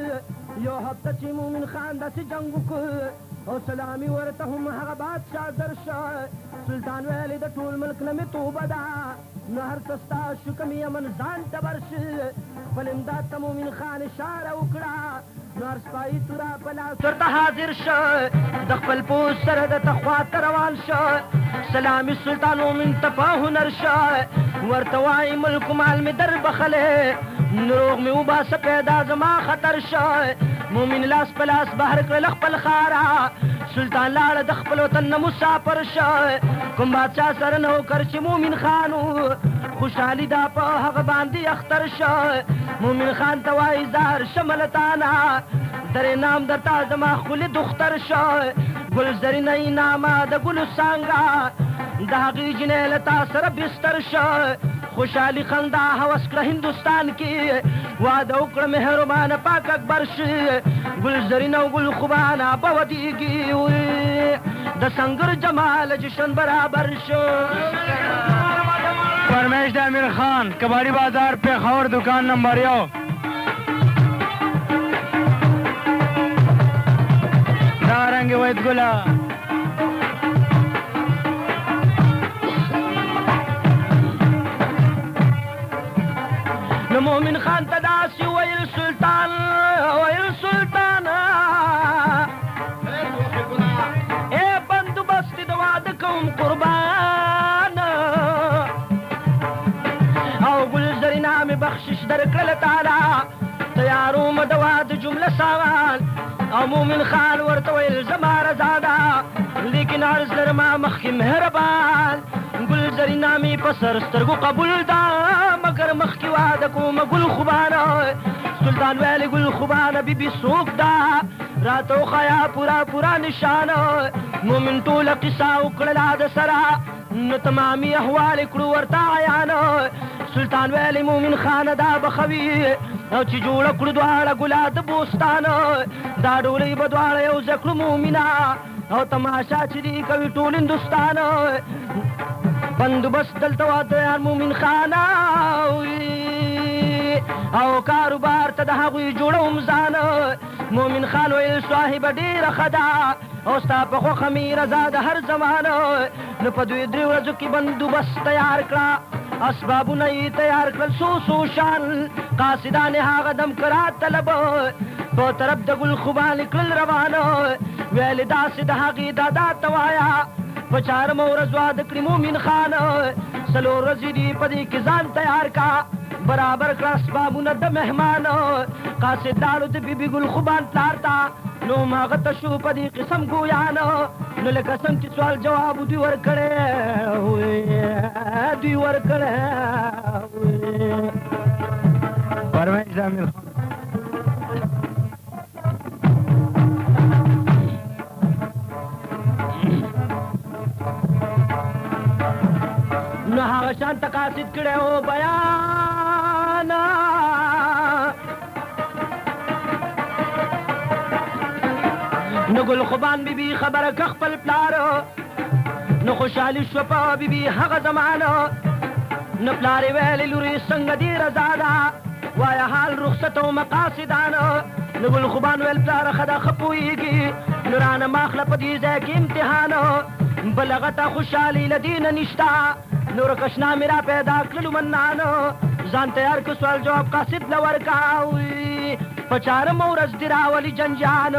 Speaker 1: یو هفته چې مومن خان داسې جنګ وکړ او سلامي ورته هم هغه بادشاه در شو سلطان ویلې د ټول ملک نه مې توبه ده نو هر څه ستا شو که مې یمن ځان ته بر شي خپل امداد ته مومن خان اشاره وکړه نو هر سپایي توره په لاس ورته حاضر شو د خپل پوست سره د تخوا ته روان شو سلامي سلطان مومن ته په هنر شو ورته وایي ملک مال مې در بخلی نروغ مې وباسه پیدا زما خطر شو مومن لاس په لاس بهر کړل خپل خاره سلطان لاړه د خپل وطن نه مسافر شو کوم بادشاه سره نوکر چې مومن خان خوشحالي دا په هغه باندې اختر شو مومن خان ته وایي زار شملتانا در نام درته زما ښکلې دختر شو ګل زرینه انعامه د ګلو څانګه د هغې جنۍ له تا سره بستر شو خوشحالي خندا هوس کړه هندوستان کې واده وکړه مهربانه پاک اکبر شي ګل زرینه او ګل خوبانه به ودیږي د سنگر جمال جشن برابر شو
Speaker 2: فرمایش د امیر خان کباڑی بازار پیښور دکان نمبر 1 دا رنگ وید ګله
Speaker 1: نو مومن خان ته داسې ویل سلطان ای بندوبست د واده کوم قربان او ګل زرینا مې بخشش درکړله تعالی د سامان او مومن خان ورته ویل زما رضا ده لیکن عرض لرما مخکې مهربان ګلزري نامې په سر سترګو قبول ده مګر مخکې واده کومه ګل خوبانه سلطان ویلې ګل خوبانه بیبي څوک ده راته وښیه پوره نشانه مومن ټوله قصه وکړله د سره نو تمامي احوال یې کړو ورته عیانه سلطان ویلې مومن خانه دا بخوي او چې جوړه کړو دواړه ګلا د بوستانه دا ډولۍ به دواړه یو ځای کړو مومنه او تماشا چې دي کوي ټول هندوستان بندوبست دلته واده یار مومن خانه او کاروبار ته د هغوی جوړوم ځان مومن خان ویل صاحبه ډېره ښه ده او ستا په خوښه مې رضا د هر زمانه نو په دوی درې ورځو کې بندوبست تیار کړه اسبابونه یې تیار کړل څو شان قاصدان هغه دم کرا طلب په طرف د ګل خوبان کړل روانه ویل داسې د هغې دادا ته وایه په چارمه ورځ واده کړي مومن خان څلور ورځې دي په دې کې ځان تیار کا برابر کړه اسبابونه د مهمان قاصد لاړو د بیبي ګل خوبان پلار ته نو هغه ته شو په دې قسم ګویانه نو لکه څنګه چې سوال جواب دوی ورکړی
Speaker 2: فرمایش د امیر خان
Speaker 1: نو هغه شان تقاصد کړی و بیان نو ګل خوبان بیبي خبره که خپل پلار نو خوشحالي شوه په بیبي هغه زمانه نو پلار یې ویلې لورې څنګه دې رضا ده وایه حال رخصت او مقاصدانه نو ګل خوبان ویل پلاره ښه ده ښه پوهېږي نو رانه ماخله په دې ځای کې امتحان بل هغه ته خوشحالي له دې نه نشته نور کشنا میرا پیدا کړلو منانو ځان تیار که سوال جواب قاصد له ورکاوي په چارمه ورځ دې راولي جنجان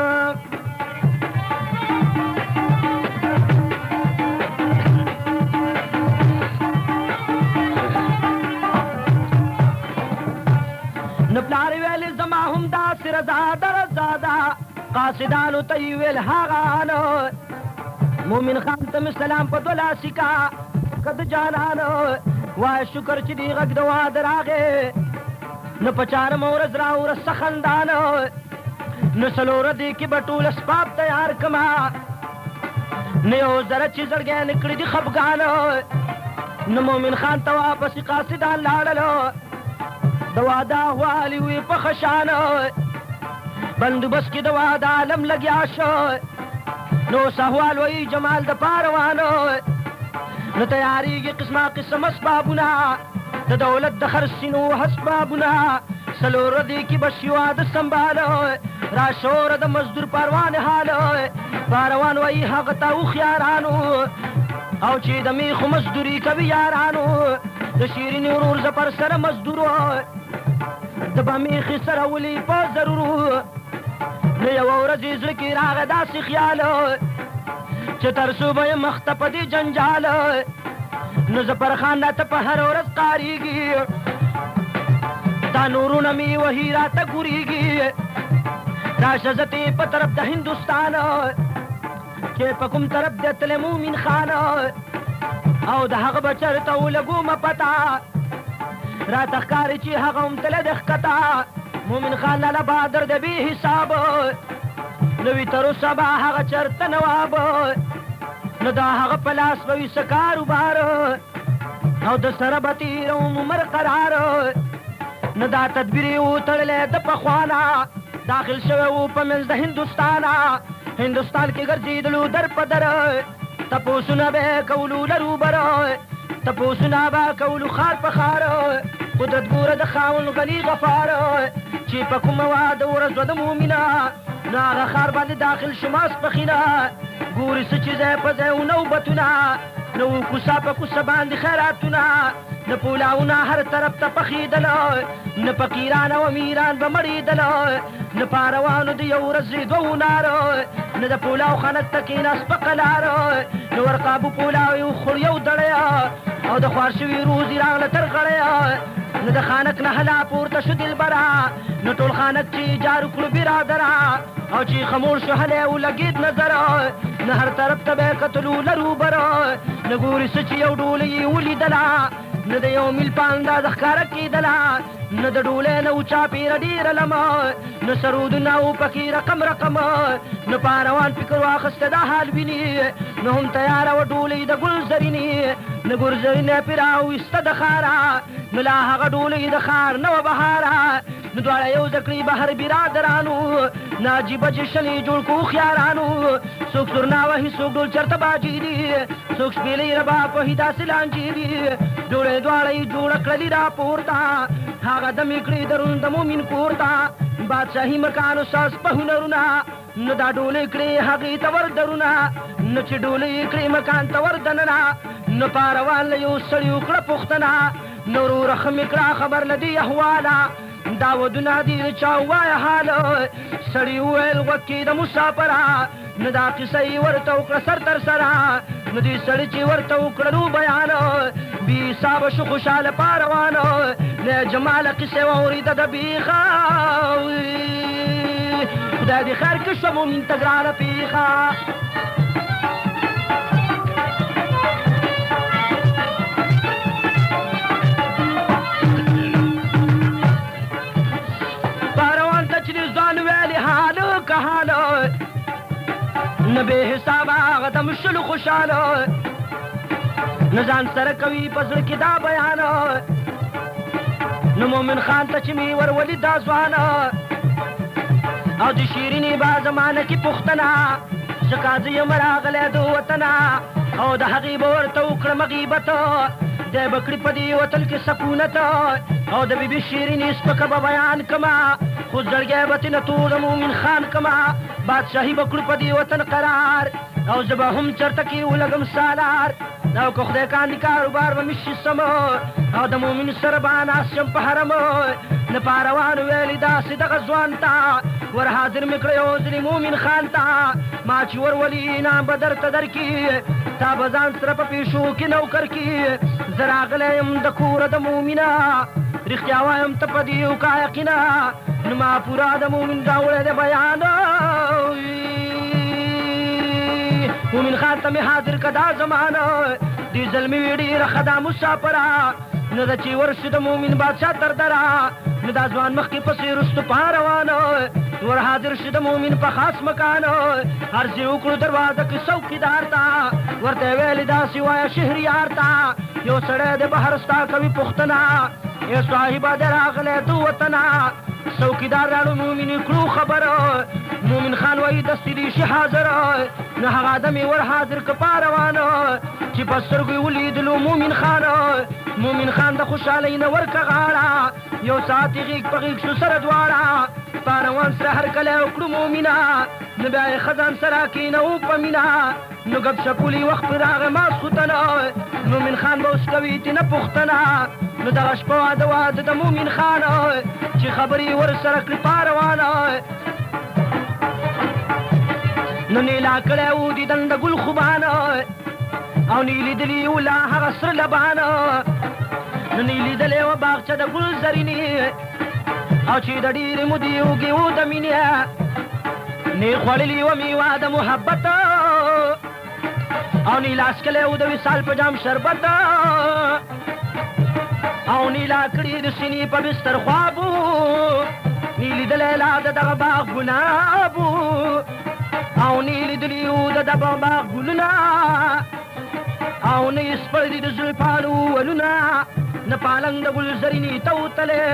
Speaker 1: نو پلار ویلې زما هم داسې رضا ده قاصدانو ته یې ویل هغه مومن خان ته مې سلام په دوه لاسي کا قد جانانو وای شکر چې دی غږ د واده راغې نو په چارمه ورځ راورسته خندانو نو څلوره دې کې به ټول اسباب تیار کما نه یو ذره چې زړګی نه کړي دي خفګانو نو مومن خان ته واپسې قاصدان لاړلو د واده احوال یې وې په ښه شانو بندوبست کې د واده عالم لګیا شو نو سهوال وی جمال د پاروانو نو تیاریږي قسم اسبابونه د دولت د خرڅینو اسبابونه څلور ورځې کې به شي واده سنبالو راشوره د مزدور پروان حالو پاروان وی هغه ته هوښیارانو او چې د میخو مزدوري کوي یارانو د شیرینې ورور زفر سره مزدورو د به میخې سره ولي په ضرورو نو یوه ورځ یې زړه کې راغی داسې خیال چې تر څو به یې مخ ته په دې جنجال نو زفر خان راته په هره ورځ قارېږي دا نورونه مې وهي راته ګورېږي راشه زه تې په طرف د هندوستان چې په کوم طرف دی تللی مومن خان او د هغه به چېرته ولګومه پته راته ښکاري چې هغه هم تللی دی ښکته مومن خان لاله بهادر د بې حساب نو وي تر اوسه به هغه چېرته نواب نو دا هغه په لاس به وي څه کاروبار او د سره به تېروم عمر قرار نو دا تدبیر یې وتړلی د پخوانه داخل شوی و په منځ د هندوستان کې ګرځېدلو در په در تپوسونه به یې کولو لروبر تپوسونه به کولو خار په خار قدرت ګوره د خاوند غني غفار چې په کومه واده ورځ وه د مومنه نو هغه ښار باندې داخل شو ماسپښینه ګوري څه چې ځای په ځای و نوبتونه نو کوڅه په کوڅه باندې خیراتونه نه پولاونه هر طرف ته پخېدل نه فقیران او امیران به مړېدل نه پاروانو د یو ورځې دوو نارو نه د پولاو خانک ته کېناست په قلارو نو ورقابو پولاو یې وخوړ یو دړی او د خوار شوي روزي راغله تر غړی نو د خانک نه هلا پورته شو دلبره نو ټول خانک چې جارو کړو برادره او چې خموش شو هلی ولګېد نظره نه هر طرف ته به یې کتلو لرو بره نه ګوري څه چې یو ډولۍ یې ولیدله نه د یو میل په اندازه ښکاره کېدله نه د ډولۍ نه اوچا پیره ډېره لمه نه سرودونه و پکې رقم رقم نه پاروان فکر واخسته دا حال ویني نه هم تیاره وه ډولۍ د ګل زرینې نه ګرزرینه پرې راویسته د ښاره نه لا هغه ډولۍ د ښار نه وه بهاره نو دواړه یو زده کړي بهر برادرانو نه عجیبه جشنې جوړ کړو هوښیارانو څوک سورنا وهي څوک ډول چرته باجي دي څوک شپېلۍ رباب وهي داسې لانجې دي ډوړې دواړه یې جوړه کړلي راپورته هغه دمې کړې درون د مومن کور ته بادشاهي مکان استاز په هنرونه نو دا ډولۍ کړې هغې ته ور درونه نو چې ډولۍ یې کړې مکان ته ور دننه نو پاروان له یو سړي وکړه پوښتنه نو وروره ښه مې کړه خبر له دې احواله دا ودونه دي د چا ووایه حال سړي وویل غوږ کې د مسافره نو دا قصه یې ورته وکړه سر تر سره نو دې سړي چې ورته وکړلو بیان بې حسابه شو خوشحاله پاروان له جماله قصې واورېده د بیخه خدای دې خیر کړي شوه مومن ته ګرانه پیښه نه بې حسابه هغه دم شلو خوشحاله نه ځان سره کوي په زړه کې دا بیان نو مومن خان ته چې مې ورولید دا ځوانه او د شیرینې با زمانه کې پوښتنه زه قاضي یم راغلی د وطنه او د هغې به ورته وکړم غیبت دی به کړي په دې وطن کې سکونت او د بیبي شیرینې سپکه به بیان کمه خو زړګی به تېنه تور د مومن خان کمه بادشاهي به کړو په دې وطن قرار او زه به هم چرته کې ولګم سالار او که خدای کاندي کاروبار به مې شي سم او د مومن سره به ناست یم په حرم نه پاروان ویلې داسې دغه ځوان ته ور حاضر مې کړی یو ځلې مومن خان ته ما چې ورولي انعام به درته درکړي تا به ځان سره په پیشو کې نوکر کړي زه راغلی یم د کوره د مومنه رښتیا وایم ته په دې وکړه یقینه نو ما پوره د مومن راوړی دی بیان مومن خان ته مې حاضر که دا زمانه دې ځل مې وي ډېره ښه دا مسافره نو ده چې ورشو د مومن بادشاه تر دره نو دا ځوان مخکې پسې رستو پاروان ور حاضر شو د مومن په خاص مکان عرض یې وکړو دروازه کې څوکیدار ته ورته یې ویلې داسې وایه شهریار ته یو سړی د بهر ستا کوي پوښتنه ای صاحبه دی راغلی د وطنه څوکیدار راړو مومن یې کړو خبره مومن خان وایي دستې دې شي حاضر نو هغه آدم یې ور حاضر که پاروان چې په سترګو یې ولیدلو مومن خان مومن خان د خوشحالۍ نه ورکه غاړه یو ساعت یې غېږ په غېږ شو سره دواړه پاروان سره هر کلی وکړو مومنه نو بیا یې ښه ځان سره کېنوو په مینه نو ګپ شپولي وخت پرې راغی ماسخوتن مومن خان به اوس کوي تېنه پوښتنه نو دغه شپه واده واده د مومن خان چې خبرې ورسره کړي پاروان نو نیلا کړی و دیدن د ګل خوبان او نی لیدلي و لا هغه سره لبان نو نی لیدلی وه باغچه د ګل زرینې او چې د ډېرې مودې اوږې و د مینې نی خوړلي وه میوه د محبت او نی لاس کلی و د وصال په جام شربت او نی لا کړي د سینې په بستر خواب نی لیدلی لا د دغه باغ ګلاب او نی لیدلي و د دغه باغ ګلونه او نه یې سپړدي د زلفانو ولونه نه پالنګ د ګل زرینې ته وتلی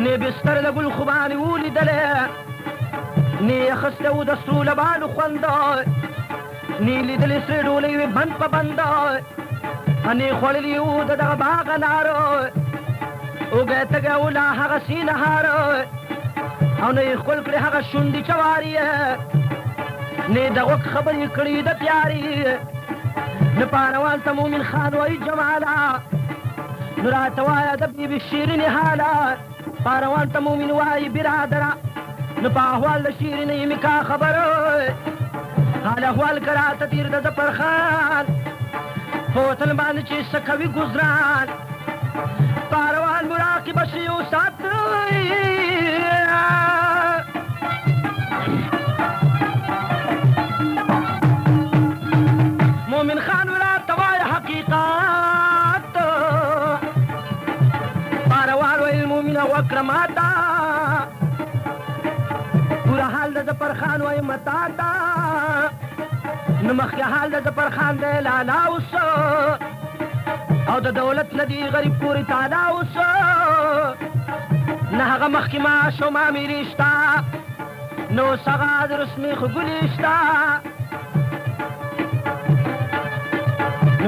Speaker 1: نه بستر د ګل خوبانې ولیدلی نه یې اخیستی و د سرو لبانو خوند نه یې لیدلې سرې ډولۍ وې بند په بند نه یې خوړلي و د دغه باغ انار اوږی تږی و لا هغه سینهار او نه یې ښکل کړې هغه شونډې چوارې نه یې د غوږ خبرې کړي د تیارې نه پاروان ته مومن خان وایي جماله نو راته وایه د بیبي شیرینې حاله پاروان ته مومن وایي برادره نو په احوال د شیرینې مې کا خبره حال احوال که راته تېر د ظفر خان په وطن باندې چې څه کوي ګزران کاروان مراقبه شي او ساتي مومن خان ولا توای حقیقت کاروان ویل مومن وکرماتا پورا حال د پر خان وای متا تا نمخ حال د پر خان د لالا اوس او د دولت ندی غریب پوری تعالی اوس نه هغه مخکې ما شو ما میریشتا نو سغا د رسمي خګلیشتا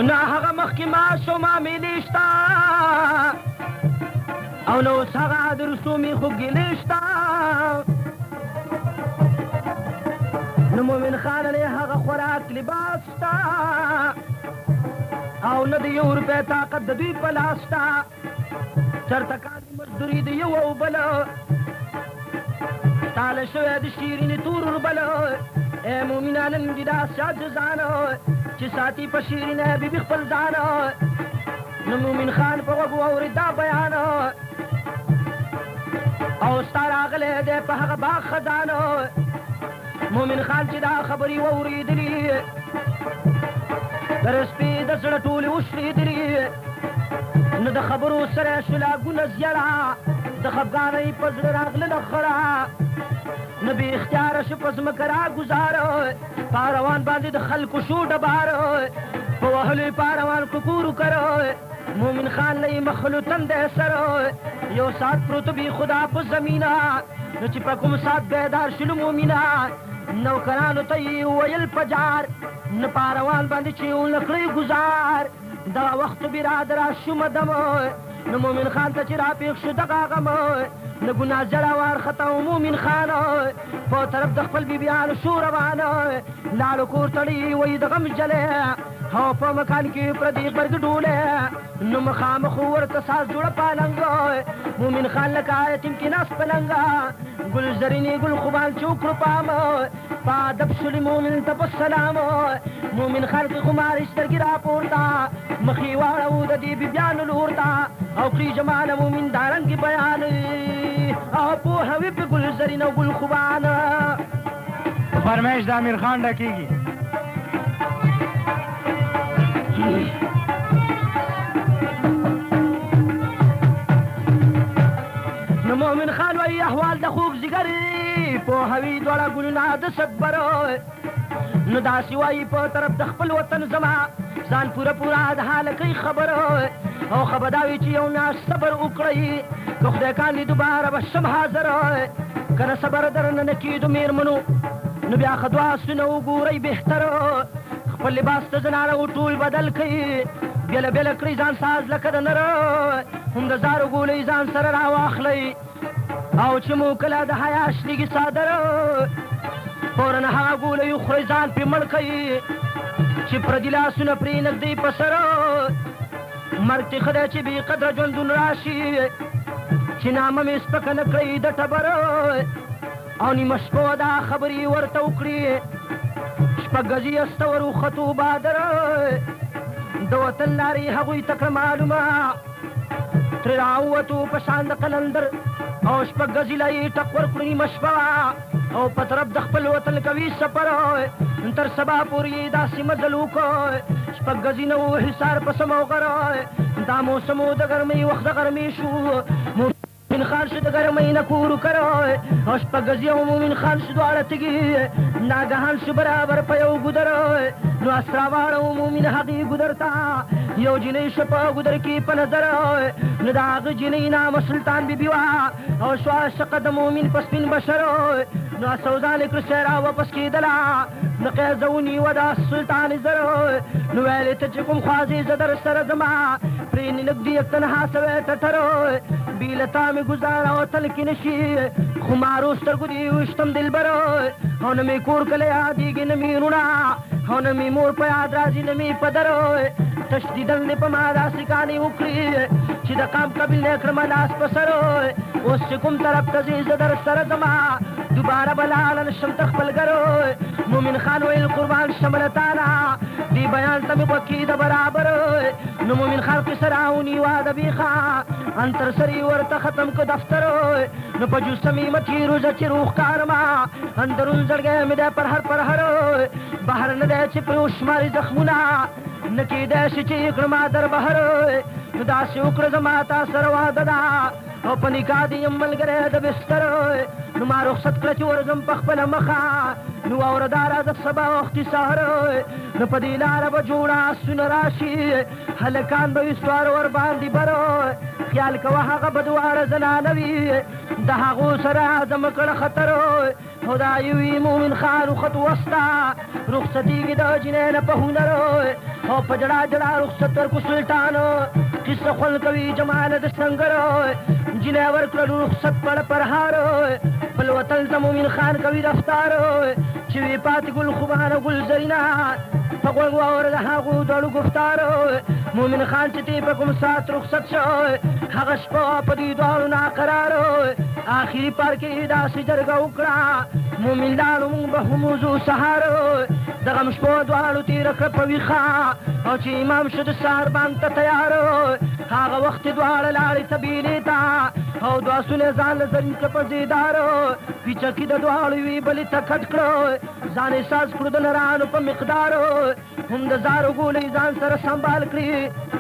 Speaker 1: نه هغه مخکې ما شو ما میریشتا او نو سغا د رسمي خګلیشتا نو مومن خان له هغه خوراک لباس تا او نه د یو روپۍ طاقت د دوی په لاس تا چرته کار مزدوري د یو او بل تاله شوی د شیرینې تور بل ای مومنان نن دې داسې عاجزان چې ساتي په شیرینه بیبي خپل ځان نو مومن خان په غوږ واورېد دا بیان او ستا راغلی دی په هغه باغ خزانه مومن خان چې دا خبرې واورېدلې د رسپې د زړه ټولې وشلېدلې نو د خبرو سره شو لاګونه زیړه د خفګانۍ په زړه راغله خړه نه بې اختیاره شو په ځمکه راګوزاره پاروان باندې د خلکو شو ډباره په وهلو یې پاروان ککورو کره مومن خان له یې مخلو تندی سره یو ساعت پروت بي خدا په زمینه نو چې په کوم ساعت بیدار شلو مومنه نوکرانو ته یې ویل پجار نه پاروان باندې چې لکړی گزار دا وخت برادر شوم دم نو مومن خان ته چې را پیښ شو دغه غم نه ګناه جړه وارخته مومن خان په طرف د خپل بیبیانو شو روانه لاړو کور تړي وایي د غم جلې او په مکان کې پردي غبرګ ډولې نو مخامخ ورته ساز جوړه پالنګ مومن خان لکه یتیم کې ناس پلنګ ګل زرینې ګل خوبان چوکړو پام په ادب شولې مومن ته په سلام مومن خان کې خمارې سترګې راپورته مخې واړو د دې بیبیانو لور ته او کړي جمال مومن دارنګې بیان او پوهوي په ګل زرینه ګل خوبان
Speaker 2: فرمایش د امیر خان ډکېږي
Speaker 1: نو مومن خان وایي احوال د خوږ ځیګرې پوهوي دواړه ګلونه د صبر نو داسې وایي په طرف د خپل وطن زما ځان پوره پوره د حال کوي خبر او خبر دا وي چې یو میاشت صبر وکړئ که خدای کاندي دوباره به شم حاضر که نه صبر درنه نه کېدو مېرمنو نو بیا ښه دوه آسونه وګورئ بهتر خپل لباس د زنانه ټول بدل کوي بېله بېله کړئ ځان ساز لکه د نره هم د زارو ګولۍ ځان سره راواخلئ او چې مو کله د حیا شلېږي څادر فورن هغه ګولۍ وخورئ ځان پرې مړ کوي چې پردي لاسونه پرې نږدې په سر مرګ ته ښه دی چې بې قدره ژوندون راشي چې نامه مې سپکه نه کړئ د ټبر او نیمه شپه دا خبرې ورته وکړي شپږ ګزي استور وختو بادر د وطن لارې هغوی ته کړه معلومه ترې راووتو په شان د قلندر او شپږ ګزي له یې ټک ورکړو نیمه شپه او په طرف د خپل وطن کوي سفر تر سبا پورې یې داسې مزل وکړ شپږ ګزي نه و حصار په سموغر دا موسم د ګرمۍ وخت د غرمې شو مومن خان شو د ګرمۍ نه کور وکړ او شپږ ګزي او مومن خان شو دواړه تږي ناګهان شو برابر په یو ګودر نو اسرا واړو مومن هغې ګودر ته یو جنۍ شوه په ګودر کې په نظر نو د هغه جنۍ نامه سلطان بیبي وه او شوه عاشقه د مومن په سپین بشر نو سودا یې کړه چې را واپس کېدله نو قیزه ونیوه د سلطان زر نو ویلې ته چې کوم خوازې زه در سره ځمه پرې نږدې یک تنها سوی ټټر بې له تا مې ګزاره وتل کې نه شي خمارو سترګو دې ویشتم دلبر او نه مې کور کله یادېږي نه مې وروڼه او نه مې مور په یاد راځي نه مې پدر تش دیدن دې په ما داسې کانې وکړي چې د قام قبیل نه کړمه لاس په سر اوس چې کوم طرف ته ځې زه در سره ځمه دوباره به لاړه نه شم ته خپل ګر مومن خان ویل قربان شم له تاله دی بیان تمی وکی دا برابر نو مومن خان کی سراونی واد بیخا انتر سری ورطا ختم کو دفتر نو پجو سمیمتی روزا چی روخ کارما اندرون زرگے می دے پر ہر بہر ندے چی پروش ماری زخمونا نکی دے سی چی اکرما در بہر نو دا سی اکر زماتا سروا ددا او پنی کا دی امل گرے دا بستر نو ما رخصت کلچ ورزم پخپل مخا نو اور دارا دا سبا وقتی سہر نو پدی لارا بجوڑا سن راشی حلکان با استوار ور باندی برو خیال کوا غا بدوار زنانوی دا غو سرا زمکڑ خطرو خدا یوی مومن خانو خط وستا رخصتی کی دا جنین پہونرو او پجڑا جڑا رخصت ورکو سلطانو قصہ خل کوي جمال د سنگرو جنه ورکړو رخصت پړ پرهارو بل وطن ته مومن خان کوي رفتارو چې وی پات ګل خوبانه ګل زرینا فقول اور هغه ډړو گفتارو مومن خان چې په کوم سات رخصت شو هغه شپه په دې ډول نا قرارو اخیری پار کې دا سجرګه وکړه مومن لاړو به موزو سهارو دغه مشپو دوالو تیر کړ په ویخا او چې امام شد سار باندې تیارو هغه وخت دوال لاړې تبیلې تا او دواسونه ځان زرین کې پزیدارو پیچا کې د دوالو وی بلې ته کټ کړو ځان احساس کړو د نرانو په مقدارو هم د زارو ګولې ځان سره سنبال کړي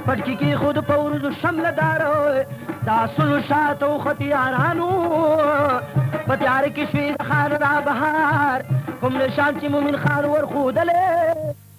Speaker 1: پټکی کې خود په ورځو شمله دارو دا سلو شاتو ختیارانو پتیار کې شوي د خان را بهار کوم نشان چې مومن خان ور خودلې